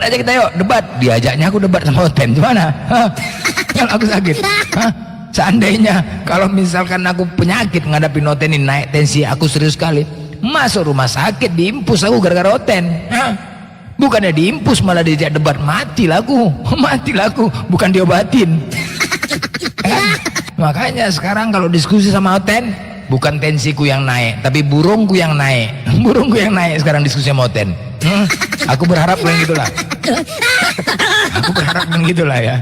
aja kita yuk debat. Diajaknya aku debat sama Oten, gimana? Kalau aku sakit. Seandainya kalau misalkan aku penyakit ngadapin Oten ini, naik tensi aku serius sekali, masuk rumah sakit diimpus aku gara-gara Oten. Bukannya diimpus malah diajak debat, mati laku, bukan diobatin. Makanya sekarang kalau diskusi sama Oten, bukan tensiku yang naik, tapi burungku yang naik. Burungku yang naik sekarang diskusi sama Oten. Aku berharap kan gitulah. Aku berharap kan gitulah ya.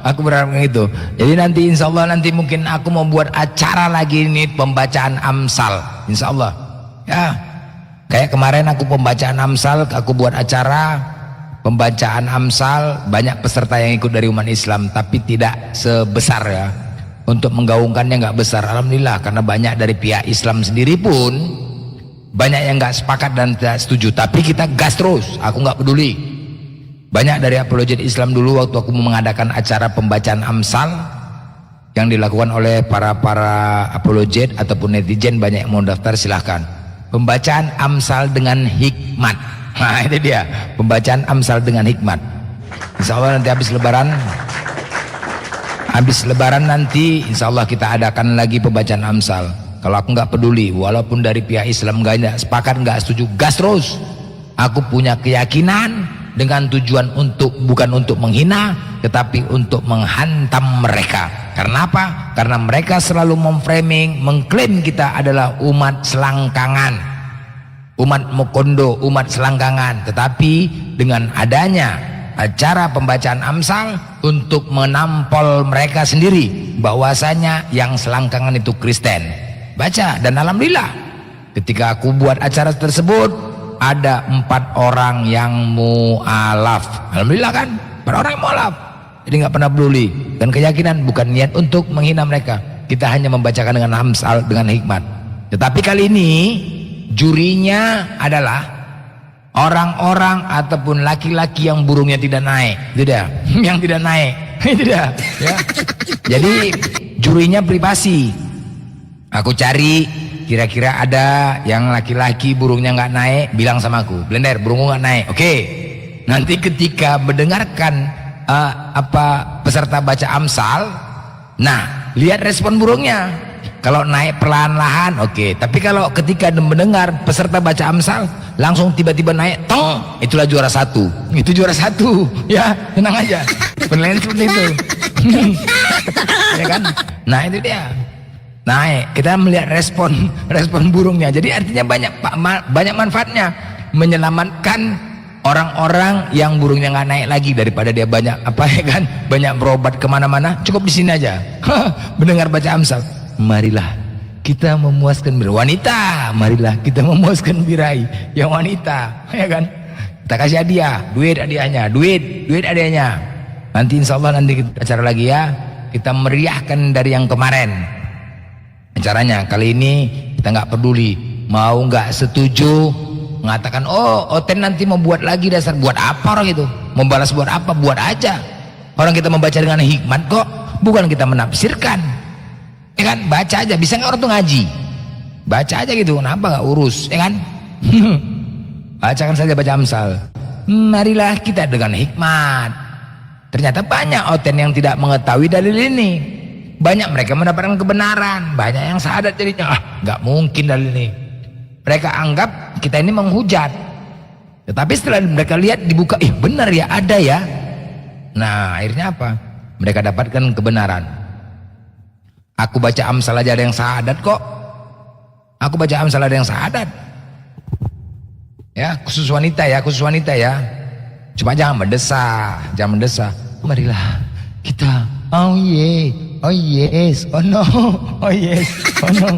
Aku berharap gitu. Jadi nanti insya Allah nanti mungkin aku mau buat acara lagi ini pembacaan Amsal, insya Allah. Ya, kayak kemarin aku pembacaan Amsal, aku buat acara pembacaan Amsal, banyak peserta yang ikut dari umat Islam, tapi tidak sebesar ya. Untuk menggaungkannya nggak besar, alhamdulillah, karena banyak dari pihak Islam sendiri pun banyak yang nggak sepakat dan tidak setuju. Tapi kita gas terus, aku nggak peduli. Banyak dari apologet Islam dulu waktu aku mengadakan acara pembacaan Amsal yang dilakukan oleh para apologet ataupun netizen, banyak yang mau daftar, silahkan. Pembacaan Amsal dengan hikmat. Nah itu dia, pembacaan Amsal dengan hikmat. Insya Allah nanti habis lebaran nanti insya Allah kita adakan lagi pembacaan Amsal. Kalau aku nggak peduli, walaupun dari pihak Islam nggak sepakat, nggak setuju, gas terus. Aku punya keyakinan dengan tujuan bukan untuk menghina, tetapi untuk menghantam mereka. Karena apa? Karena mereka selalu memframing, mengklaim kita adalah umat selangkangan, umat mokondo, umat selangkangan. Tetapi dengan adanya acara pembacaan Amsal untuk menampol mereka sendiri bahwasanya yang selangkangan itu Kristen. Baca, dan alhamdulillah ketika aku buat acara tersebut ada 4 orang yang mu'alaf. Alhamdulillah kan, 4 orang yang mu'alaf. Jadi nggak pernah peduli, dan keyakinan bukan niat untuk menghina mereka. Kita hanya membacakan dengan Amsal dengan hikmat. Tetapi kali ini jurinya adalah orang-orang ataupun laki-laki yang burungnya tidak naik. Itu dia, yang tidak naik. Itu dia ya. Jadi jurinya privasi. Aku cari kira-kira ada yang laki-laki burungnya nggak naik, bilang sama aku, Blender burungmu nggak naik. Oke. Nanti ketika mendengarkan peserta baca Amsal, nah lihat respon burungnya. Kalau naik perlahan-lahan, oke. Tapi kalau ketika mendengar peserta baca Amsal langsung tiba-tiba naik, tong, itulah juara 1. Itu juara 1, ya tenang aja. Penilaian seperti itu. Ya kan? Nah itu dia. Naik, kita melihat respon burungnya. Jadi artinya banyak manfaatnya, menyelamatkan orang-orang yang burungnya nggak naik lagi, daripada dia banyak banyak berobat kemana-mana. Cukup di sini aja. Mendengar baca Amsal, marilah kita memuaskan birahi wanita, marilah kita memuaskan birahi yang wanita, ya kan? Kita kasih hadiah, duit hadiahnya. Nanti insya Allah nanti kita acara lagi ya, kita meriahkan dari yang kemarin. Caranya kali ini kita nggak peduli, mau nggak setuju, mengatakan oh Oten nanti mau buat lagi, dasar buat apa orang itu, membalas buat apa, buat aja. Orang kita membaca dengan hikmat kok, bukan kita menafsirkan, ya kan? Baca aja, bisa nggak orang tuh ngaji, baca aja gitu, kenapa nggak urus, ya kan? Bacakan saja baca Amsal. Marilah kita dengan hikmat. Ternyata banyak Oten yang tidak mengetahui dalil ini. Banyak mereka mendapatkan kebenaran, banyak yang syahadat jadinya, nggak mungkin dalil ini. Mereka anggap kita ini menghujat. Tetapi setelah mereka lihat dibuka, benar ya, ada ya. Nah akhirnya apa? Mereka dapatkan kebenaran. Aku baca Amsal aja ada yang syahadat kok. Aku baca Amsal ada yang syahadat. Ya khusus wanita ya. Cuma jangan mendesah. Marilah kita, oh yes, oh no, oh yes, oh no,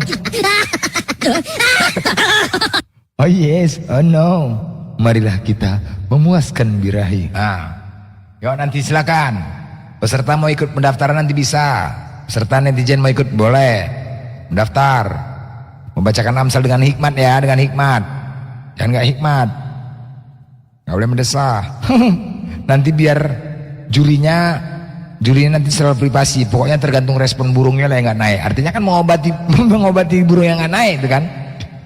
oh yes, oh no. Marilah kita memuaskan birahi. Yuk nanti silakan. Peserta mau ikut pendaftaran nanti bisa. Peserta netizen mau ikut boleh mendaftar. Membacakan Amsal dengan hikmat ya, dengan hikmat. Jangan nggak hikmat, nggak boleh mendesah. Nanti biar jurinya nanti selalu privasi, pokoknya tergantung respon burungnya lah yang nggak naik. Artinya kan mengobati burung yang nggak naik itu kan.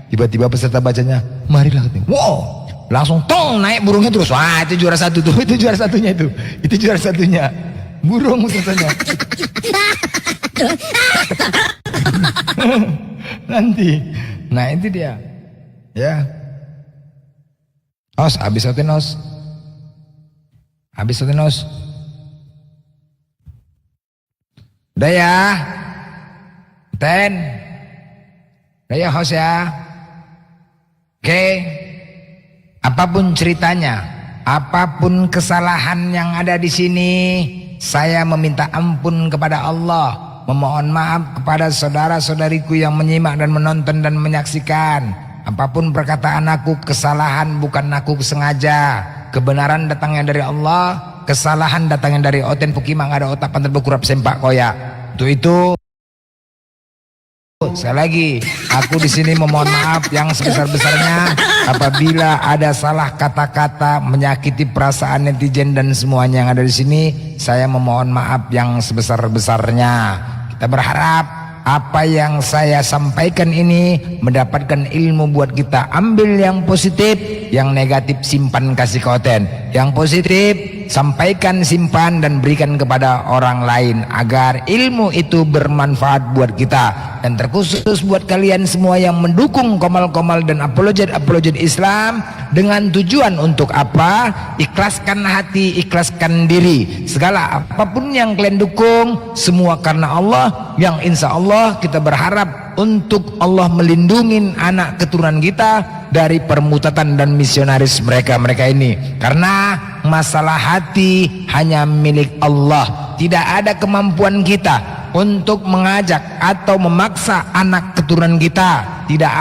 Tiba-tiba peserta bacanya, marilah, wow, langsung tong naik burungnya terus. Wah, itu juara satu tuh, itu juara satunya itu juara satunya. Burung katanya. Nanti, nah itu dia, ya. Os, habis otenos, habis otenos. Udah ya, udah ya host ya. Oke, apapun ceritanya, apapun kesalahan yang ada di sini, saya meminta ampun kepada Allah, memohon maaf kepada saudara-saudariku yang menyimak dan menonton dan menyaksikan. Apapun perkataan aku, kesalahan bukan aku sengaja. Kebenaran datangnya dari Allah, kesalahan datangnya dari Oten Pukimang ada otak pantat berkurap sempak koyak. Untuk itu sekali lagi, aku di sini memohon maaf yang sebesar-besarnya apabila ada salah kata-kata menyakiti perasaan netizen dan semuanya yang ada di sini. Saya memohon maaf yang sebesar-besarnya. Kita berharap apa yang saya sampaikan ini mendapatkan ilmu buat kita. Ambil yang positif, yang negatif simpan kasih ke Oten. Yang positif sampaikan, simpan dan berikan kepada orang lain agar ilmu itu bermanfaat buat kita. Dan terkhusus buat kalian semua yang mendukung komal-komal dan apologet Islam dengan tujuan untuk apa? Ikhlaskan hati, ikhlaskan diri. Segala apapun yang kalian dukung semua karena Allah, yang insya Allah kita berharap untuk Allah melindungi anak keturunan kita dari permutatan dan misionaris mereka ini. Karena masalah hati hanya milik Allah. Tidak ada kemampuan kita untuk mengajak atau memaksa anak keturunan kita. Tidak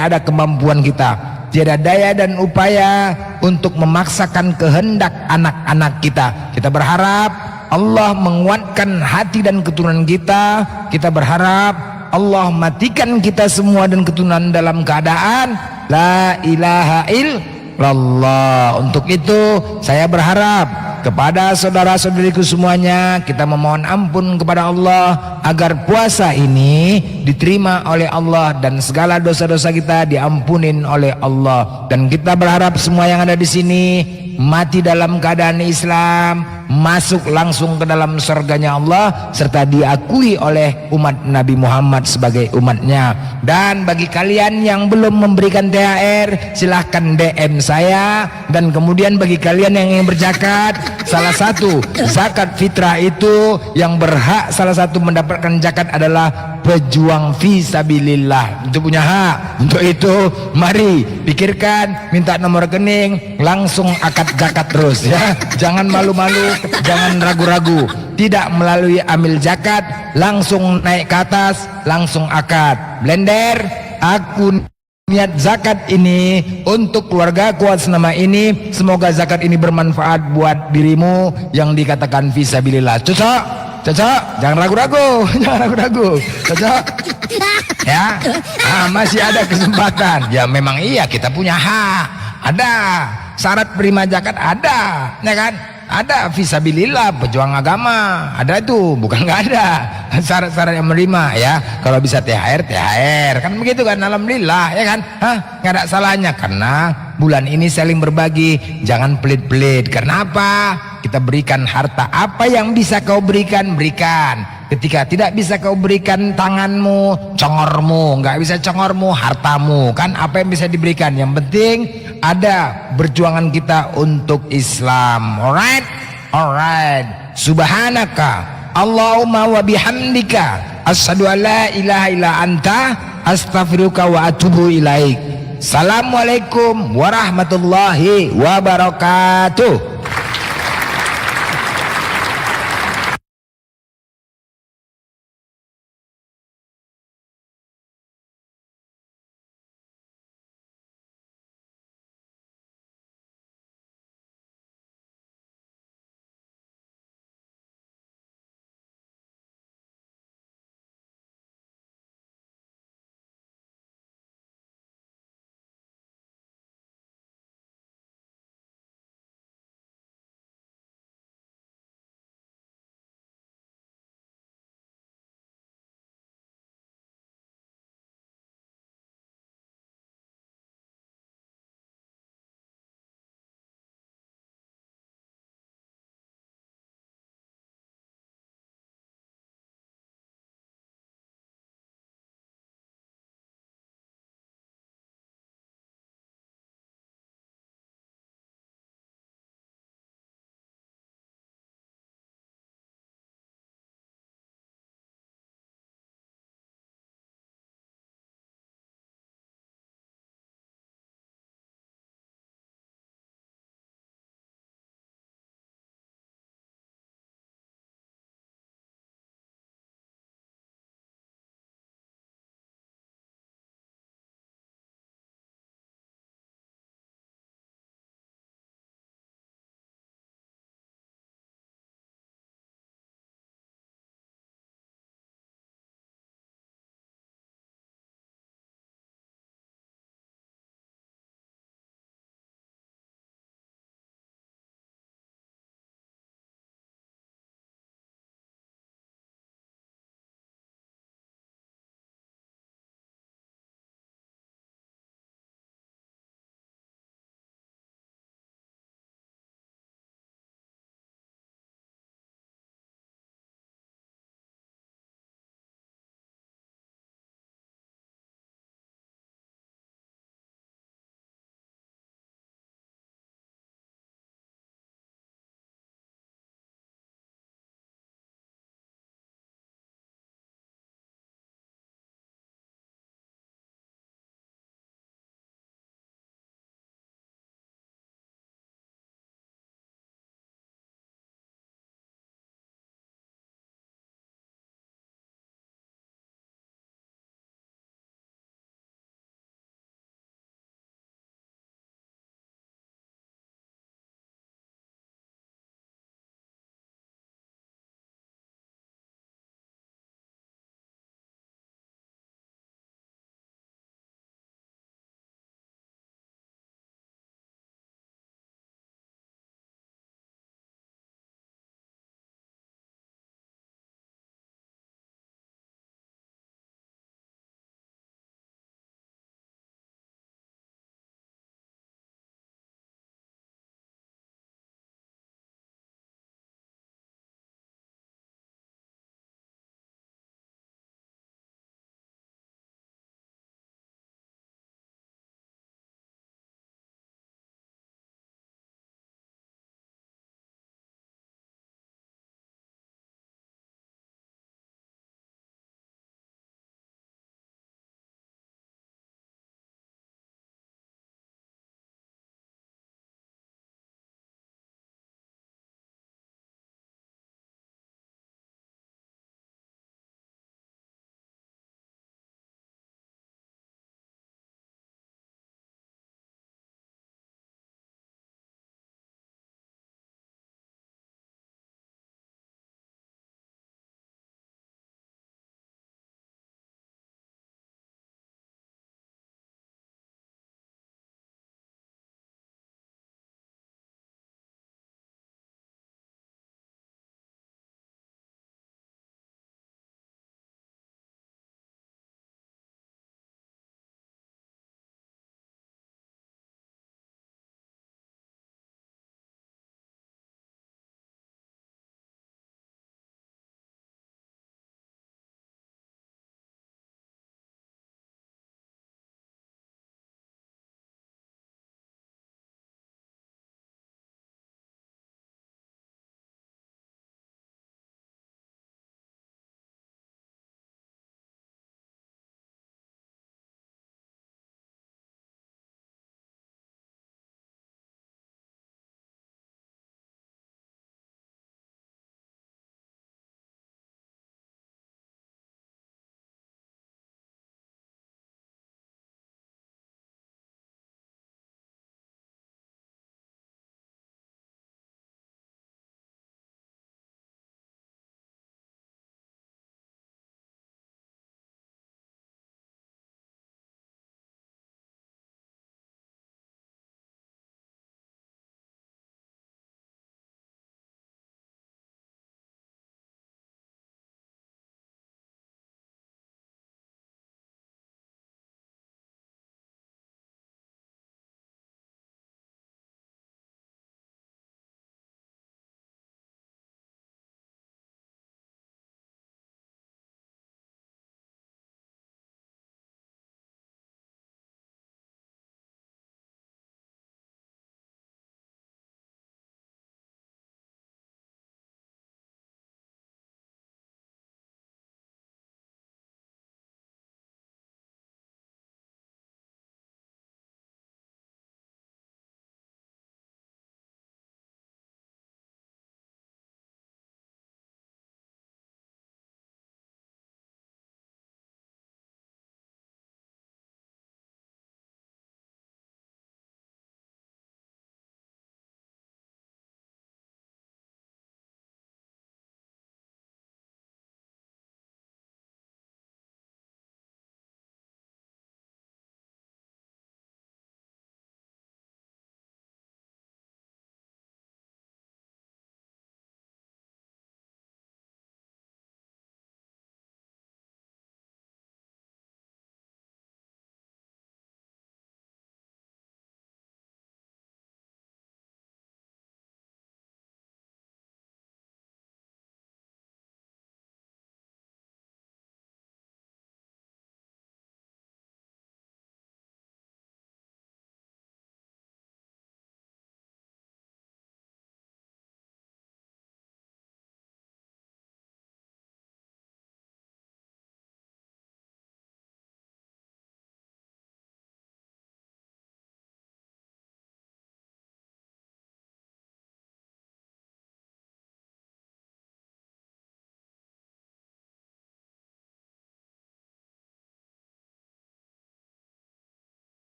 ada kemampuan kita. Tiada daya dan upaya untuk memaksakan kehendak anak-anak kita. Kita berharap Allah menguatkan hati dan keturunan kita. Kita berharap Allah matikan kita semua dan keturunan dalam keadaan la ilaha illallah. Untuk itu saya berharap kepada saudara-saudariku semuanya, kita memohon ampun kepada Allah agar puasa ini diterima oleh Allah dan segala dosa-dosa kita diampunin oleh Allah. Dan kita berharap semua yang ada di sini mati dalam keadaan Islam, masuk langsung ke dalam surganya Allah serta diakui oleh umat Nabi Muhammad sebagai umatnya. Dan bagi kalian yang belum memberikan THR, silahkan DM saya. Dan kemudian bagi kalian yang ingin berzakat, salah satu zakat fitrah itu yang berhak salah satu mendapatkan zakat adalah pejuang fisabilillah. Itu punya hak. Untuk itu mari pikirkan, minta nomor rekening, langsung akad zakat terus ya. Jangan malu-malu, jangan ragu-ragu. Tidak melalui amil zakat, langsung naik ke atas, langsung akad. Blender, aku niat zakat ini untuk keluarga kuat senama ini. Semoga zakat ini bermanfaat buat dirimu yang dikatakan fisabilillah. Cocok? Cocok? Jangan ragu-ragu. Jangan ragu-ragu. Cocok? Ya, masih ada kesempatan. Ya memang iya, kita punya hak. Ada syarat prima zakat, ada, ya kan? Ada fisabilillah, pejuang agama, ada itu, bukan nggak ada syarat-syarat yang menerima ya. Kalau bisa THR kan begitu kan, alhamdulillah ya kan. Nggak ada salahnya karena bulan ini saling berbagi, jangan pelit-pelit. Karena apa? Kita berikan harta, apa yang bisa kau berikan, berikan. Ketika tidak bisa kau berikan tanganmu, congormu, nggak bisa congormu, hartamu, kan apa yang bisa diberikan. Yang penting ada perjuangan kita untuk Islam. Alright, alright. Subhanaka Allahumma wa bihamdika asyhadu an la ilaha illa anta astaghfiruka wa atubu ilaik. Assalamualaikum warahmatullahi wabarakatuh.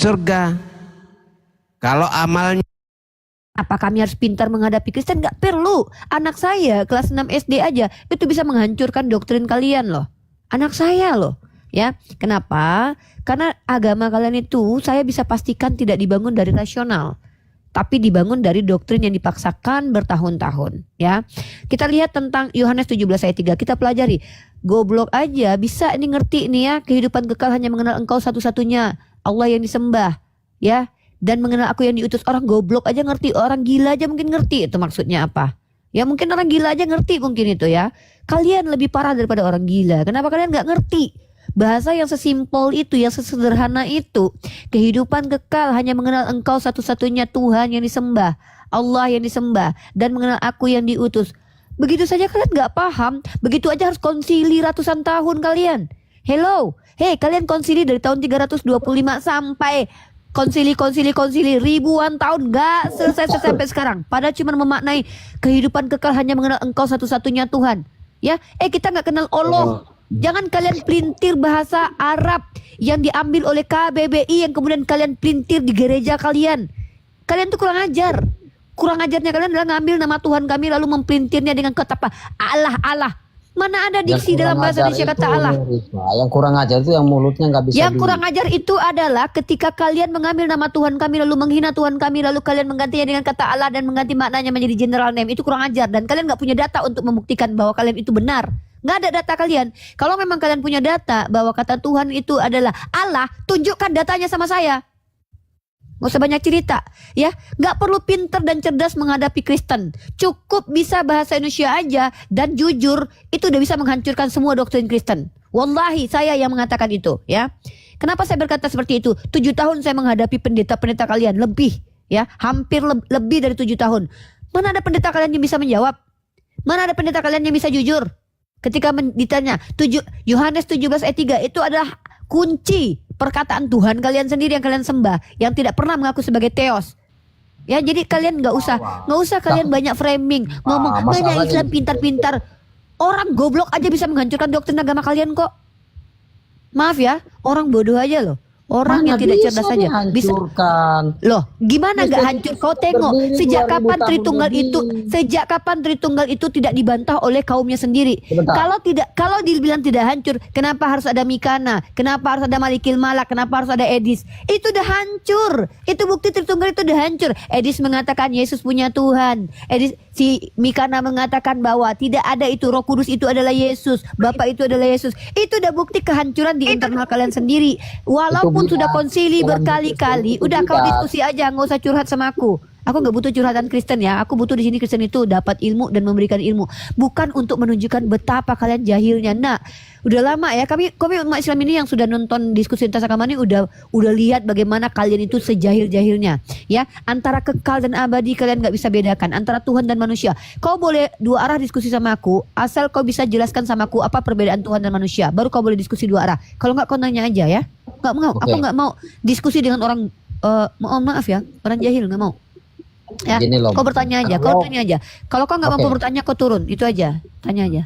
surga. Kalau amalnya, apa kami harus pintar menghadapi Kristen? Nggak perlu. Anak saya kelas 6 SD aja itu bisa menghancurkan doktrin kalian loh. Anak saya loh. Ya, kenapa? Karena agama kalian itu saya bisa pastikan tidak dibangun dari rasional, tapi dibangun dari doktrin yang dipaksakan bertahun-tahun. Ya, kita lihat tentang Yohanes 17 ayat 3. Kita pelajari. Goblok aja bisa ini ngerti nih ya, kehidupan kekal hanya mengenal Engkau satu-satunya Allah yang disembah, ya, dan mengenal Aku yang diutus. Orang goblok aja ngerti, orang gila aja mungkin ngerti itu maksudnya apa. Ya mungkin orang gila aja ngerti mungkin itu ya. Kalian lebih parah daripada orang gila. Kenapa kalian nggak ngerti bahasa yang sesimpel itu, yang sesederhana itu? Kehidupan kekal hanya mengenal Engkau satu-satunya Tuhan yang disembah, Allah yang disembah, dan mengenal Aku yang diutus. Begitu saja kalian nggak paham. Begitu aja harus konsili ratusan tahun kalian. Hello, hey, kalian konsili dari tahun 325 sampai konsili ribuan tahun nggak selesai sampai sekarang. Padahal cuma memaknai kehidupan kekal hanya mengenal Engkau satu-satunya Tuhan. Ya, kita nggak kenal Allah. Jangan kalian pelintir bahasa Arab yang diambil oleh KBBI yang kemudian kalian pelintir di gereja kalian. Kalian tuh kurang ajar. Kurang ajarnya kalian adalah ngambil nama Tuhan kami lalu mempelintirnya dengan kata apa? Allah. Mana ada diksi dalam bahasa Indonesia kata Allah? Yang kurang ajar itu yang mulutnya nggak bisa. Yang kurang ajar itu adalah ketika kalian mengambil nama Tuhan kami lalu menghina Tuhan kami lalu kalian menggantinya dengan kata Allah dan mengganti maknanya menjadi general name. Itu kurang ajar dan kalian nggak punya data untuk membuktikan bahwa kalian itu benar. Nggak ada data kalian. Kalau memang kalian punya data bahwa kata Tuhan itu adalah Allah, tunjukkan datanya sama saya. Gak usah banyak cerita, ya. Gak perlu pintar dan cerdas menghadapi Kristen. Cukup bisa bahasa Indonesia aja dan jujur, itu udah bisa menghancurkan semua doktrin Kristen. Wallahi saya yang mengatakan itu, ya. Kenapa saya berkata seperti itu? 7 tahun saya menghadapi pendeta-pendeta kalian, lebih, ya, hampir lebih dari 7 tahun. Mana ada pendeta kalian yang bisa menjawab? Mana ada pendeta kalian yang bisa jujur? Ketika ditanya, Yohanes 17 ayat 3 itu adalah kunci perkataan Tuhan kalian sendiri yang kalian sembah, yang tidak pernah mengaku sebagai Theos. Ya, jadi kalian nggak usah kalian banyak framing, ngomong banyak Islam pintar-pintar. Orang goblok aja bisa menghancurkan doktrin agama kalian kok. Maaf ya, orang bodoh aja loh. Orang yang tidak cerdas saja bisa. Loh, gimana nggak hancur? Kau tengok sejak kapan Tritunggal itu tidak dibantah oleh kaumnya sendiri. Kalau dibilang tidak hancur, kenapa harus ada Mikana? Kenapa harus ada Malikil Malak? Kenapa harus ada Edis? Itu udah hancur. Itu bukti Tritunggal itu udah hancur. Edis mengatakan Yesus punya Tuhan. Si Mikana mengatakan bahwa tidak ada itu, Roh Kudus itu adalah Yesus, Bapa itu adalah Yesus. Itu udah bukti kehancuran di internal kalian sendiri. Walaupun sudah konsili berkali-kali, udah kau diskusi aja, nggak usah curhat sama aku. Aku nggak butuh curhatan Kristen ya. Aku butuh di sini Kristen itu dapat ilmu dan memberikan ilmu, bukan untuk menunjukkan betapa kalian jahilnya. Nah, udah lama ya kami umat Islam ini yang sudah nonton diskusi lintas agama ini udah lihat bagaimana kalian itu sejahil-jahilnya. Ya, antara kekal dan abadi kalian nggak bisa bedakan, antara Tuhan dan manusia. Kau boleh dua arah diskusi sama aku, asal kau bisa jelaskan sama aku apa perbedaan Tuhan dan manusia. Baru kau boleh diskusi dua arah. Kalau nggak kau nanya aja ya. Nggak mau. Aku nggak mau diskusi dengan orang. Mohon maaf ya, orang jahil nggak mau. Ya, kau bertanya aja, kau tanya aja. Kalau kau nggak mampu bertanya, kau turun, itu aja, tanya aja.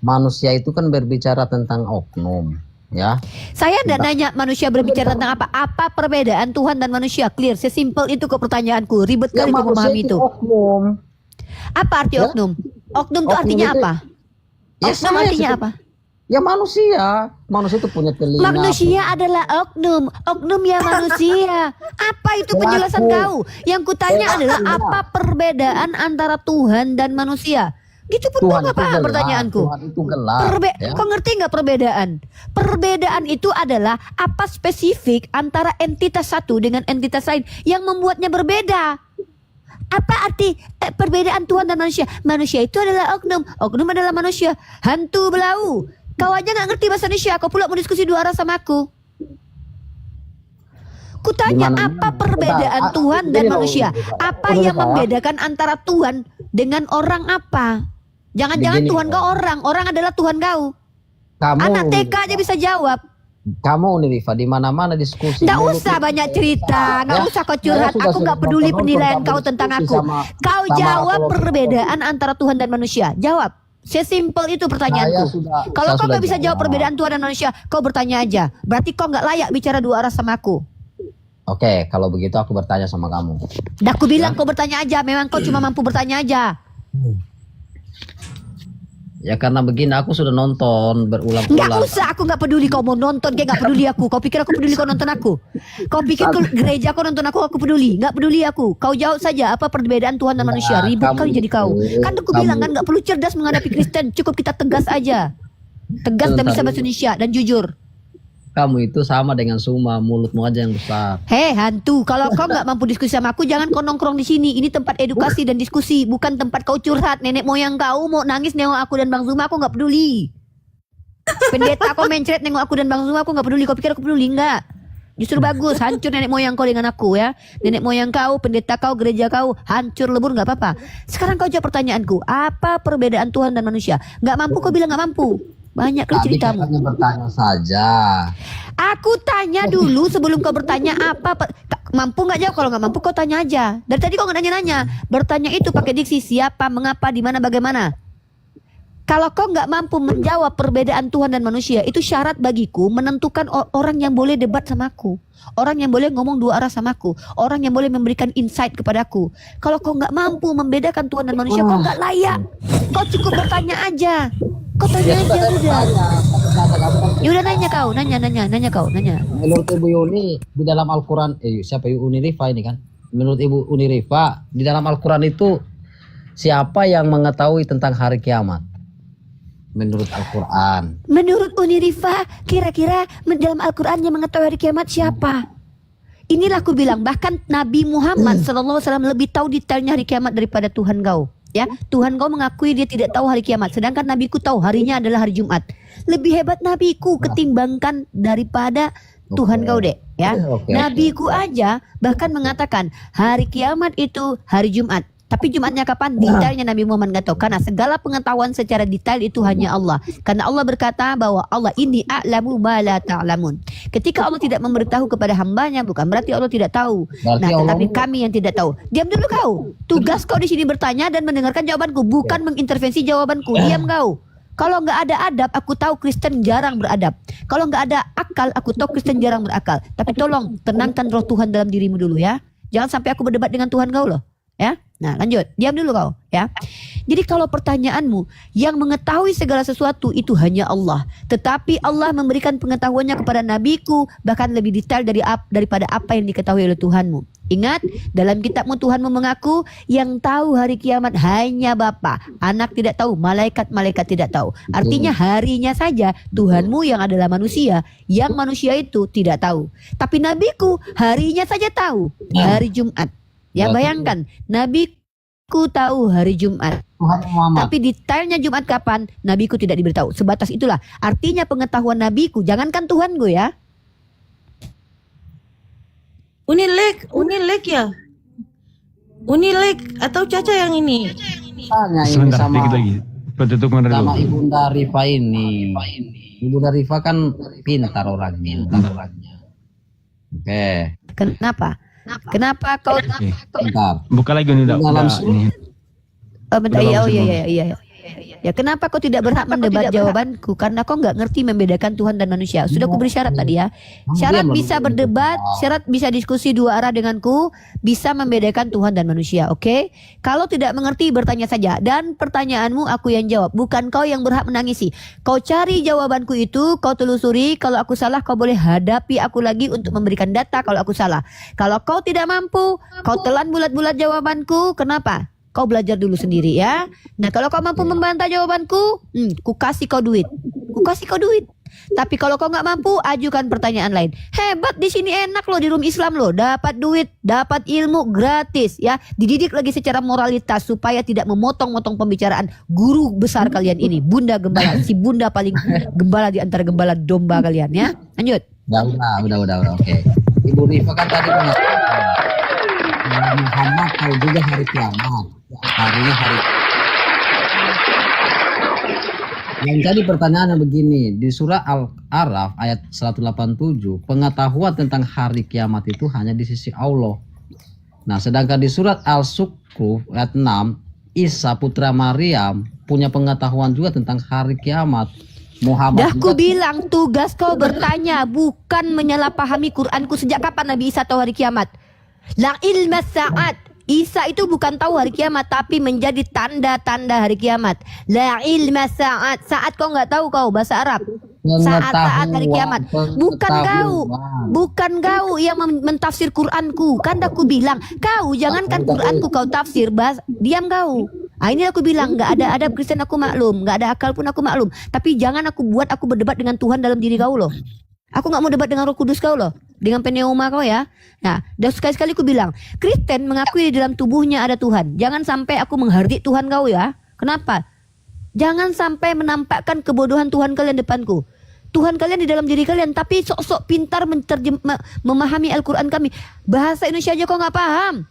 Manusia itu kan berbicara tentang oknum, ya. Saya tidak nanya manusia berbicara tentang apa. Apa perbedaan Tuhan dan manusia? Clear, sesimpel itu kok pertanyaanku. Ribet kali kau memahami itu. Oknum. Apa arti oknum? Oknum itu artinya apa? Oknum artinya apa? Ya manusia itu punya telinga. Manusia adalah oknum ya manusia. Apa itu penjelasan kau? Yang kutanya adalah apa perbedaan antara Tuhan dan manusia? Gitu pun kau nggak paham pertanyaanku. Tuhan itu gelap. Kau ngerti nggak perbedaan? Perbedaan itu adalah apa spesifik antara entitas satu dengan entitas lain yang membuatnya berbeda. Apa arti perbedaan Tuhan dan manusia? Manusia itu adalah oknum adalah manusia. Hantu belau. Kau aja gak ngerti bahasa Indonesia, kau pula mau diskusi dua arah sama aku. Kutanya apa perbedaan Tuhan dan manusia? Apa yang membedakan antara Tuhan dengan orang apa? Jangan-jangan Tuhan kau orang adalah Tuhan kau. Anak TK aja bisa jawab. Kamu nih Rifa, di mana-mana diskusi. Nggak usah banyak cerita, nggak usah kau curhat. Aku nggak peduli penilaian kau tentang aku. Kau jawab perbedaan antara Tuhan dan manusia. Jawab. Sesimpel itu pertanyaanku. Kalau kau nggak bisa jawab perbedaan Tuhan dan manusia, kau bertanya aja. Berarti kau nggak layak bicara dua arah sama aku. Oke, kalau begitu aku bertanya sama kamu. Dah aku bilang kau bertanya aja, memang kau cuma mampu bertanya aja. Ya karena begini, aku sudah nonton Nggak berulang-ulang. usah, aku nggak peduli kau mau nonton kayak nggak peduli aku. Kau pikir aku peduli kau nonton aku? Kau pikir ke gereja kau nonton aku peduli? Nggak peduli aku. Kau jawab saja apa perbedaan Tuhan dan manusia. Ribet kamu kali jadi kau. itu, Kan aku kamu- bilang kan nggak perlu cerdas menghadapi Kristen. Cukup kita tegas aja. Tegas dan Sebentar bisa bahasa dulu. Indonesia dan jujur. Kamu itu sama dengan Suma, mulutmu aja yang besar. Hei hantu, kalau kau nggak mampu diskusi sama aku, jangan kau nongkrong di sini. Ini tempat edukasi dan diskusi, bukan tempat kau curhat. Nenek moyang kau mau nangis nengok aku dan Bang Zuma, aku nggak peduli. Pendeta kau mencret nengok aku dan Bang Zuma, aku nggak peduli. Kau pikir aku peduli? Enggak. Justru bagus, hancur nenek moyang kau dengan aku ya. Nenek moyang kau, pendeta kau, gereja kau, hancur lebur nggak apa-apa. Sekarang kau jawab pertanyaanku, apa perbedaan Tuhan dan manusia? Nggak mampu, kau bilang nggak mampu. Banyak kali Tadi ceritamu. katanya bertanya saja. Aku tanya dulu sebelum kau bertanya mampu nggak jawab. Kalau nggak mampu kau tanya aja. Dari tadi kau nggak nanya-nanya. Bertanya itu pakai diksi siapa, mengapa, di mana, bagaimana. Kalau kau nggak mampu menjawab perbedaan Tuhan dan manusia, itu syarat bagiku menentukan orang yang boleh debat sama aku, orang yang boleh ngomong dua arah sama aku, orang yang boleh memberikan insight kepadaku. Kalau kau nggak mampu membedakan Tuhan dan manusia, kau nggak layak. Kau cukup bertanya aja. Kau tanya aja udah. Ya udah nanya kau, nanya kau. Menurut Ibu Yuni di dalam Al-Quran, siapa Ibu Unirifa ini kan? Menurut Ibu Unirifa di dalam Al-Quran itu siapa yang mengetahui tentang hari kiamat? Menurut Al-Quran. Menurut Unirifa, kira-kira dalam Al-Quran yang mengetahui hari kiamat siapa? Inilah aku bilang, bahkan Nabi Muhammad SAW lebih tahu detailnya hari kiamat daripada Tuhan kau. Ya, Tuhan kau mengakui dia tidak tahu hari kiamat, sedangkan Nabiku tahu harinya adalah hari Jumat. Lebih hebat Nabiku ketimbangkan daripada Tuhan kau dek. Ya, Oke. Nabiku aja bahkan mengatakan hari kiamat itu hari Jumat. Tapi Jumatnya kapan? Detailnya Nabi Muhammad nggak tahu. Karena segala pengetahuan secara detail itu hanya Allah. Karena Allah berkata bahwa Allah ini a'lamu ma la ta'lamun. Ketika Allah tidak memberitahu kepada hambanya, bukan berarti Allah tidak tahu. Berarti Nah, Allah tetapi kami yang tidak tahu. Diam dulu kau. Tugas kau di sini bertanya dan mendengarkan jawabanku, bukan mengintervensi jawabanku. Diam kau. Kalau nggak ada adab, aku tahu Kristen jarang beradab. Kalau nggak ada akal, aku tahu Kristen jarang berakal. Tapi tolong tenangkan roh Tuhan dalam dirimu dulu ya. Jangan sampai aku berdebat dengan Tuhan kau loh. Ya, nah lanjut, diam dulu kau ya. Jadi kalau pertanyaanmu, yang mengetahui segala sesuatu itu hanya Allah, tetapi Allah memberikan pengetahuannya kepada nabiku bahkan lebih detail daripada apa yang diketahui oleh Tuhanmu. Ingat, dalam kitabmu Tuhanmu mengaku yang tahu hari kiamat hanya Bapa, anak tidak tahu, malaikat tidak tahu. Artinya harinya saja Tuhanmu yang adalah manusia, yang manusia itu tidak tahu. Tapi nabiku harinya saja tahu, hari Jumat. Ya bayangkan, nabiku tahu hari Jumat, Tuhan Muhammad. tapi detailnya Jumat kapan, nabiku tidak diberitahu. Sebatas itulah artinya pengetahuan nabiku, jangankan Tuhan gue ya. Unilek ya? Unilek atau Caca yang ini? Tanya ini Sebentar, sama dikit lagi. Tutup kamera sama dulu. Ibunda Rifa ini. Ibunda Rifa kan pintar orangnya. Oke, Kenapa? Kenapa kau? Oke. pintar. Buka lagi nih, Dalam ini. Bentar, Udah iya, bagus, iya. Ya kenapa kau tidak berhak mendebat jawabanku? Karena kau nggak ngerti membedakan Tuhan dan manusia. Sudah aku beri syarat tadi ya. Syarat bisa berdebat, syarat bisa diskusi dua arah denganku, bisa membedakan Tuhan dan manusia. Oke? Kalau tidak mengerti bertanya saja. Dan pertanyaanmu aku yang jawab, bukan kau yang berhak menangisi. Kau cari jawabanku itu, kau telusuri. Kalau aku salah, kau boleh hadapi aku lagi untuk memberikan data kalau aku salah. Kalau kau tidak mampu, kau telan bulat-bulat jawabanku. Kenapa? Kau belajar dulu sendiri ya. Nah kalau kau mampu membantah jawabanku, ku kasih kau duit. Tapi kalau kau nggak mampu, ajukan pertanyaan lain. Hebat di sini enak loh di room Islam loh. Dapat duit, dapat ilmu gratis ya. Dididik lagi secara moralitas supaya tidak memotong-motong pembicaraan guru besar kalian ini. Bunda gembala, si bunda paling gembala di antara gembala domba kalian ya. Lanjut. Udah. Oke. Ibu Rifa kan tadi mengatakan Muhammad tahu juga hari kiamat. Harinya hari. Yang tadi pertanyaannya begini, di surah Al-A'raf ayat 187, pengetahuan tentang hari kiamat itu hanya di sisi Allah. Nah, sedangkan di surat Al-Zukhruf ayat 6, Isa putra Maryam punya pengetahuan juga tentang hari kiamat. Muhammad Dah ku juga. bilang tugas kau bertanya, bukan menyalahpahami Quranku. Sejak kapan Nabi Isa tahu hari kiamat? La ilma sa'at. Isa itu bukan tahu hari kiamat, tapi menjadi tanda-tanda hari kiamat. La ilma sa'at. Saat kau nggak tahu kau bahasa Arab. Saat-saat hari kiamat. Bukan kau yang mentafsir Quranku. Kan aku bilang, kau jangankan Quranku kau tafsir, diam kau. Ah, ini aku bilang, nggak ada adab Kristen aku maklum, nggak ada akal pun aku maklum. Tapi jangan aku buat aku berdebat dengan Tuhan dalam diri kau loh. Aku nggak mau debat dengan Roh Kudus kau loh, dengan pneuma kau ya. Nah, dan sekali-sekali aku bilang, Kristen mengakui di dalam tubuhnya ada Tuhan. Jangan sampai aku menghardik Tuhan kau ya. Kenapa? Jangan sampai menampakkan kebodohan Tuhan kalian depanku. Tuhan kalian di dalam diri kalian, tapi sok-sok pintar memahami Al-Quran kami. Bahasa Indonesia aja kau nggak paham.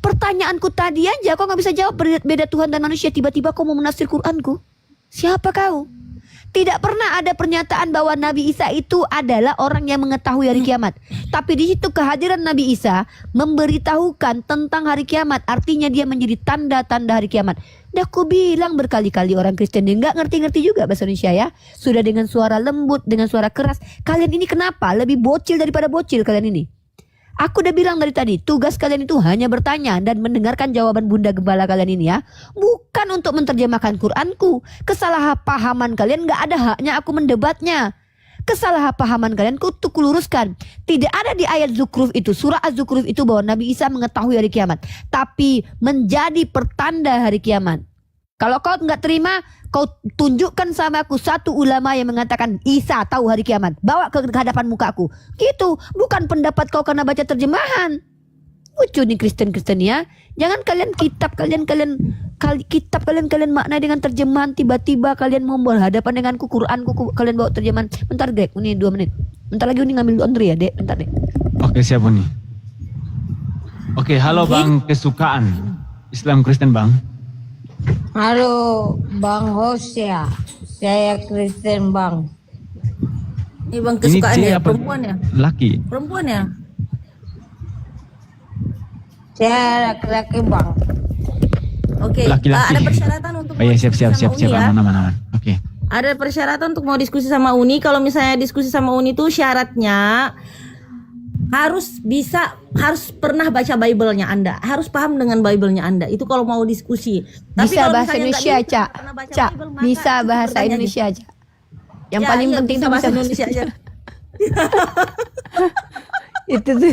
Pertanyaanku tadi aja kau nggak bisa jawab, beda Tuhan dan manusia. Tiba-tiba kau mau menafsir Quranku. Siapa kau? Tidak pernah ada pernyataan bahwa Nabi Isa itu adalah orang yang mengetahui hari kiamat. Tapi di situ kehadiran Nabi Isa memberitahukan tentang hari kiamat. Artinya dia menjadi tanda-tanda hari kiamat. Dah aku bilang berkali-kali orang Kristen yang nggak ngerti-ngerti juga bahasa Indonesia ya. Sudah dengan suara lembut, dengan suara keras. Kalian ini kenapa? Lebih bocil daripada bocil kalian ini. Aku udah bilang dari tadi, tugas kalian itu hanya bertanya dan mendengarkan jawaban Bunda Gembala kalian ini ya. Bukan untuk menerjemahkan Quranku. Kesalahpahaman kalian gak ada haknya aku mendebatnya. Kesalahpahaman kalian kutu kuluruskan. Tidak ada di ayat Zukhruf itu, surah Az-Zukhruf itu bahwa Nabi Isa mengetahui hari kiamat. Tapi menjadi pertanda hari kiamat. Kalau kau nggak terima, kau tunjukkan sama aku satu ulama yang mengatakan Isa tahu hari kiamat. Bawa ke hadapan mukaku. Gitu, bukan pendapat kau karena baca terjemahan. Lucu nih Kristen-Kristen ya. Jangan kalian kitab kalian maknai dengan terjemahan. Tiba-tiba kalian mau berhadapan denganku, Quranku kalian bawa terjemahan. Bentar Greg, ini 2 menit. Bentar lagi Uni ngambil Andre ya dek. Bentar dek. Oke siap Uni. Oke halo Bang Kesukaan Islam Kristen Bang. Halo Bang Hosea, saya Kristen Bang. Ini bang Ini kesukaan C ya, apa? perempuan ya? Laki. Perempuan ya? Saya laki-laki Bang. Oke, Laki-laki. ada persyaratan untuk Oh iya siap diskusi sama Uni ya. aman. Oke. Ada persyaratan untuk mau diskusi sama Uni. Kalau misalnya diskusi sama Uni itu syaratnya harus pernah baca Bible-nya Anda, harus paham dengan Bible-nya Anda. Itu kalau mau diskusi. Bisa kalau bahasa misalnya Indonesia, nggak Cak. pernah baca Cak, Bible, maka bisa cukup bahasa bertanya Indonesia aja. Yang Ya, paling iya, penting bisa itu bahasa Indonesia aja. Itu tuh.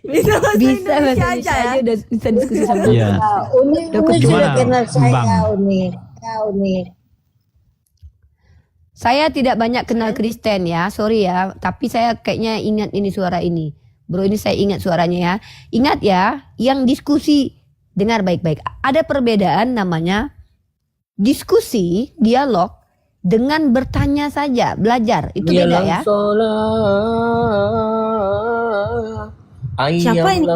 Bisa bahasa Bisa bahasa Indonesia Indonesia aja ya. aja udah bisa diskusi sama Iya. Uni Gimana, sudah kenal saya Bang? Uni. Saya tidak banyak kenal Kristen ya, sorry ya. Tapi saya kayaknya ingat ini suara ini. Bro ini saya ingat suaranya ya. Ingat ya, yang diskusi, dengar baik-baik. Ada perbedaan namanya diskusi, dialog, dengan bertanya saja, belajar. Itu beda ya. Siapa ini?